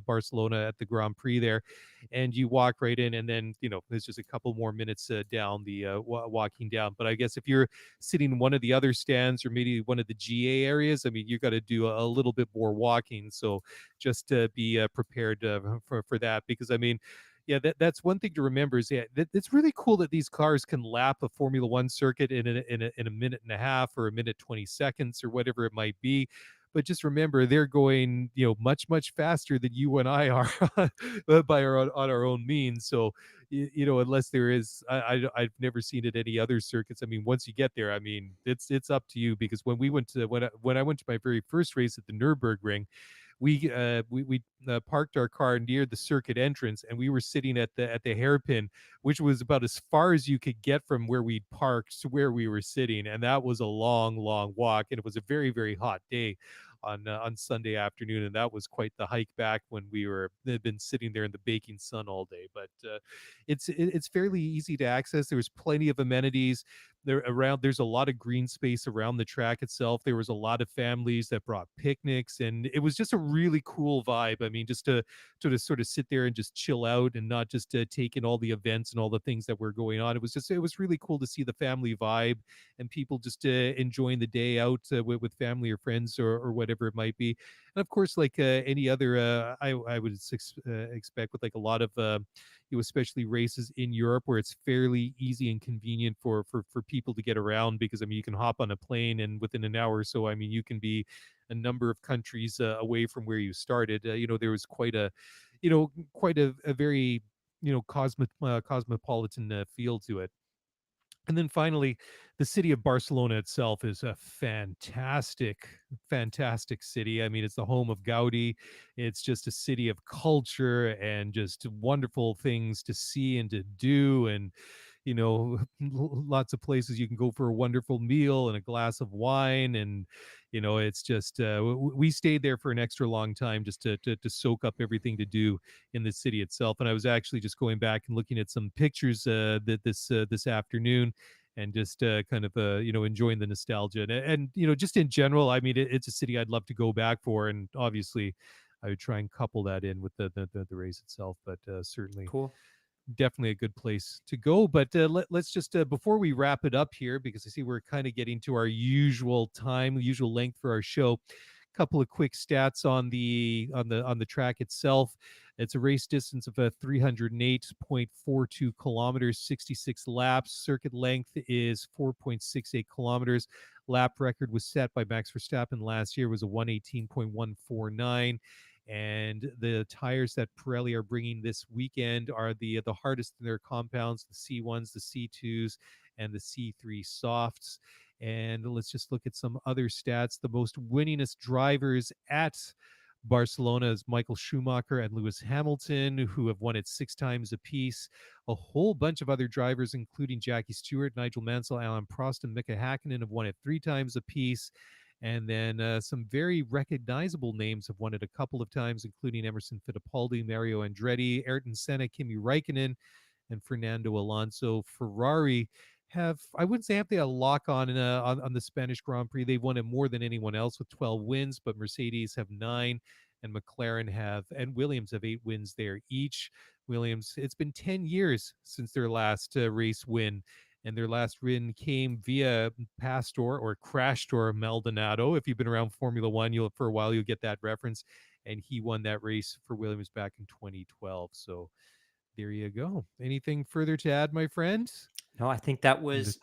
Barcelona at the Grand Prix there. And you walk right in, and then there's just a couple more minutes down the walking down. But I guess if you're sitting in one of the other stands, or maybe one of the GA areas, I mean, you got to do a little bit more walking. So just to be prepared for that, because I mean, yeah, that's one thing to remember is, it's really cool that these cars can lap a Formula One circuit in a minute and a half, or a minute 20 seconds, or whatever it might be. But just remember, they're going much faster than you and I are by on our own means. So unless there is, I've never seen it any other circuits. I mean, once you get there, I mean, it's up to you, because when I went to my very first race at the Nürburgring, we parked our car near the circuit entrance, and we were sitting at the hairpin, which was about as far as you could get from where we'd parked to where we were sitting. And that was a long walk, and it was a very, very hot day on Sunday afternoon, and that was quite the hike back when had been sitting there in the baking sun all day. But it's fairly easy to access. There was plenty of amenities there's a lot of green space around the track itself. There was a lot of families that brought picnics, and it was just a really cool vibe. I mean, just to sort of sit there and just chill out, and not just to take in all the events and all the things that were going on. It was really cool to see the family vibe, and people just enjoying the day out with family or friends, or whatever it might be. And of course, like any other I would expect, with like a lot of especially races in Europe, where it's fairly easy and convenient for people to get around, because I mean, you can hop on a plane, and within an hour or so, I mean, you can be a number of countries away from where you started. There was quite a very cosmopolitan feel to it. And then finally, the city of Barcelona itself is a fantastic, fantastic city. I mean, it's the home of Gaudi. It's just a city of culture and just wonderful things to see and to do. And, lots of places you can go for a wonderful meal and a glass of wine. And, it's just, we stayed there for an extra long time just to soak up everything to do in the city itself. And I was actually just going back and looking at some pictures this afternoon, and just kind of enjoying the nostalgia, and just in general. I mean, it's a city I'd love to go back for, and obviously I would try and couple that in with the race itself. But certainly, Cool. definitely a good place to go. But let's just before we wrap it up here, because I see we're kind of getting to our usual time, usual length for our show. Couple of quick stats on the track itself. It's a race distance of 308.42 kilometers, 66 laps. Circuit length is 4.68 kilometers. Lap record was set by Max Verstappen last year, was a 118.149. And the tires that Pirelli are bringing this weekend are the hardest in their compounds, the C1s, the C2s, and the C3 softs. And let's just look at some other stats. The most winningest drivers at Barcelona is Michael Schumacher and Lewis Hamilton, who have won it 6 times apiece. A whole bunch of other drivers, including Jackie Stewart, Nigel Mansell, Alan Prost, and Mika Hakkinen, have won it 3 times apiece. And then some very recognizable names have won it a couple of times, including Emerson Fittipaldi, Mario Andretti, Ayrton Senna, Kimi Räikkönen, and Fernando Alonso. Ferrari I wouldn't say have they a lock on the Spanish Grand Prix. They've won it more than anyone else with 12 wins, but Mercedes have 9, and McLaren and Williams have 8 wins there each. Williams, it's been 10 years since their last race win, and their last win came via Pastor or Crashtor Maldonado. If you've been around Formula One, you'll get that reference, and he won that race for Williams back in 2012. So there you go. Anything further to add, my friend? No, I think that was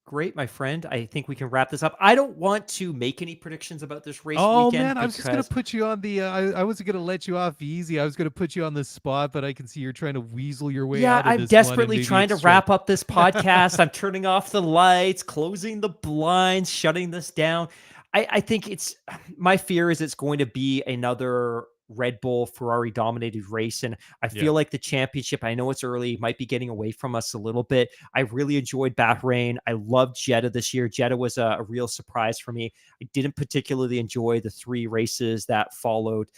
great, my friend. I think we can wrap this up. I don't want to make any predictions about this race Oh weekend man, I was just gonna because put you on the. I wasn't gonna let you off easy. I was gonna put you on the spot, but I can see you're trying to weasel your way yeah, out of I'm this one. And desperately maybe trying to it's wrap up this podcast. I'm turning off the lights, closing the blinds, shutting this down. I think my fear is it's going to be another Red Bull Ferrari dominated race. And I Yeah. feel like the championship, I know it's early, might be getting away from us a little bit. I really enjoyed Bahrain. I loved Jeddah this year. Jeddah was a real surprise for me. I didn't particularly enjoy the 3 races that followed.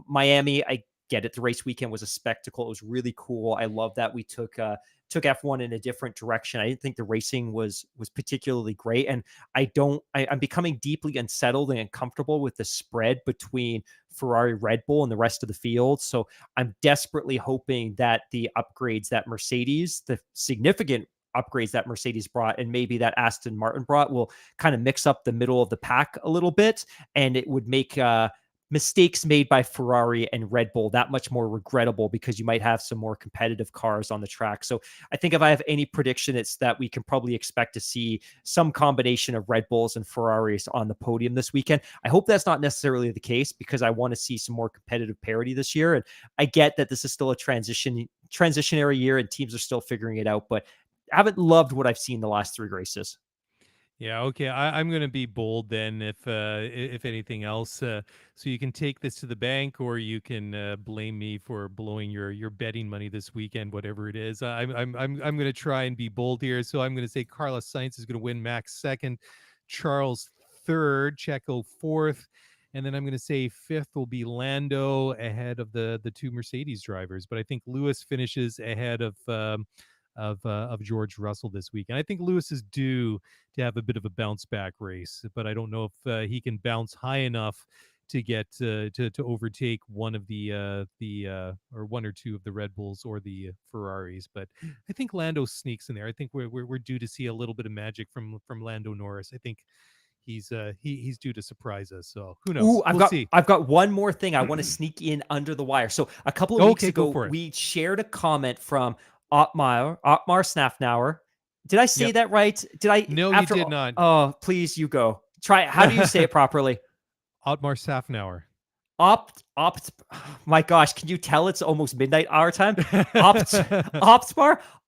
Miami, I get it. The race weekend was a spectacle. It was really cool. I love that we took F1 in a different direction. I didn't think the racing was particularly great. And I'm becoming deeply unsettled and uncomfortable with the spread between Ferrari, Red Bull, and the rest of the field. So I'm desperately hoping that the significant upgrades that Mercedes brought, and maybe that Aston Martin brought, will kind of mix up the middle of the pack a little bit. And it would make mistakes made by Ferrari and Red Bull that much more regrettable, because you might have some more competitive cars on the track. So I think if I have any prediction, it's that we can probably expect to see some combination of Red Bulls and Ferraris on the podium this weekend. I hope that's not necessarily the case, because I want to see some more competitive parity this year. And I get that this is still a transitionary year and teams are still figuring it out, but I haven't loved what I've seen the last 3 races. Yeah, okay. I'm going to be bold then, if anything else. So you can take this to the bank, or you can blame me for blowing your betting money this weekend, whatever it is. I'm going to try and be bold here. So I'm going to say Carlos Sainz is going to win, Max second, Charles third, Checo fourth, and then I'm going to say fifth will be Lando, ahead of the 2 Mercedes drivers. But I think Lewis finishes ahead of George Russell this week. And I think Lewis is due to have a bit of a bounce back race, but I don't know if he can bounce high enough to get to overtake one of the or 1 or 2 of the Red Bulls or the Ferraris. But I think Lando sneaks in there. I think we're due to see a little bit of magic from Lando Norris. I think he's due to surprise us. So who knows? Ooh, We'll see. I've got one more thing I want to sneak in under the wire. So a couple of weeks Okay, go ago, for it. we shared a comment from Otmar Snafnauer. Did I say Yep. that right? Did I? No, you did not. Oh, please, you go. Try it. How do you say it properly? Otmar Safnauer. My gosh, can you tell it's almost midnight our time?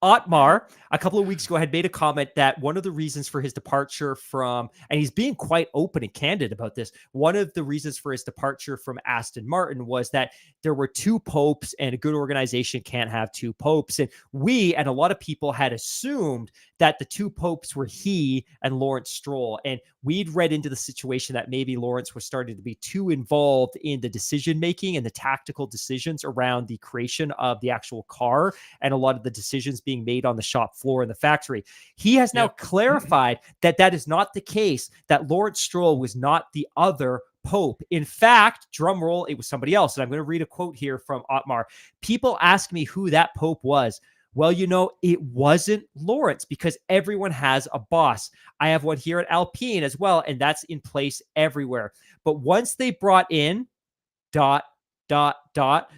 Otmar, a couple of weeks ago, had made a comment that one of the reasons for his departure from, and he's being quite open and candid about this, one of the reasons for his departure from Aston Martin was that there were two popes, and a good organization can't have two popes. And we and a lot of people had assumed that the two popes were he and Lawrence Stroll. And we'd read into the situation that maybe Lawrence was starting to be too involved in the decision making and the tactical decisions around the creation of the actual car and a lot of the decisions being made on the shop floor in the factory. He has now clarified that that is not the case, that Lawrence Stroll was not the other pope. In fact, drum roll, it was somebody else. And I'm going to read a quote here from Otmar. People ask me who that pope was. Well, it wasn't Lawrence, because everyone has a boss. I have one here at Alpine as well, and that's in place everywhere. But once they brought in ...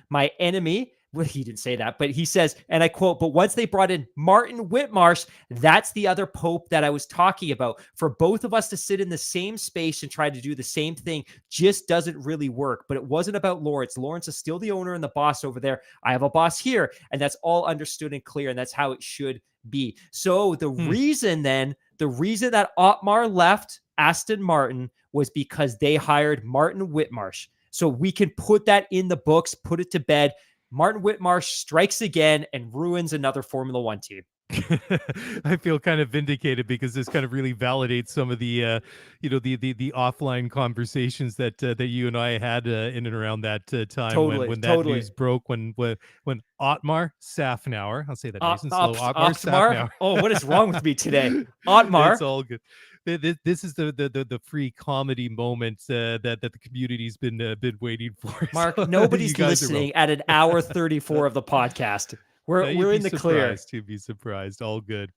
my enemy, well, he didn't say that, but he says, and I quote, but once they brought in Martin Whitmarsh, that's the other pope that I was talking about. For both of us to sit in the same space and try to do the same thing just doesn't really work. But it wasn't about Lawrence. Lawrence is still the owner and the boss over there. I have a boss here, and that's all understood and clear, and that's how it should be. So the reason that Otmar left Aston Martin was because they hired Martin Whitmarsh. So we can put that in the books, put it to bed. Martin Whitmarsh strikes again and ruins another Formula One team. I feel kind of vindicated, because this kind of really validates some of the the offline conversations that you and I had in and around that time when that news broke, when Otmar Safnauer, I'll say that nice and slow, Otmar Safnauer. Oh, what is wrong with me today? Otmar. It's all good. This is the free comedy moment that the community's been waiting for. Mark, So nobody's listening at an hour 34 of the podcast. We're in the clear. You'd be surprised. All good.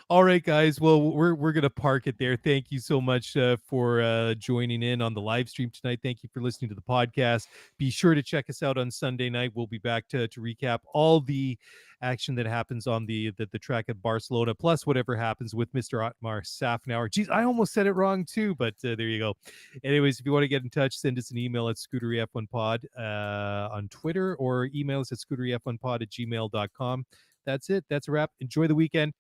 All right, guys. Well, we're gonna park it there. Thank you so much for joining in on the live stream tonight. Thank you for listening to the podcast. Be sure to check us out on Sunday night. We'll be back to recap all the action that happens on the track at Barcelona, plus whatever happens with Mr. Otmar Safnauer. Geez, I almost said it wrong too, but there you go. Anyways, if you want to get in touch, send us an email at scooteryf1pod on Twitter, or email us at scooteryf1pod@gmail.com. That's it. That's a wrap. Enjoy the weekend.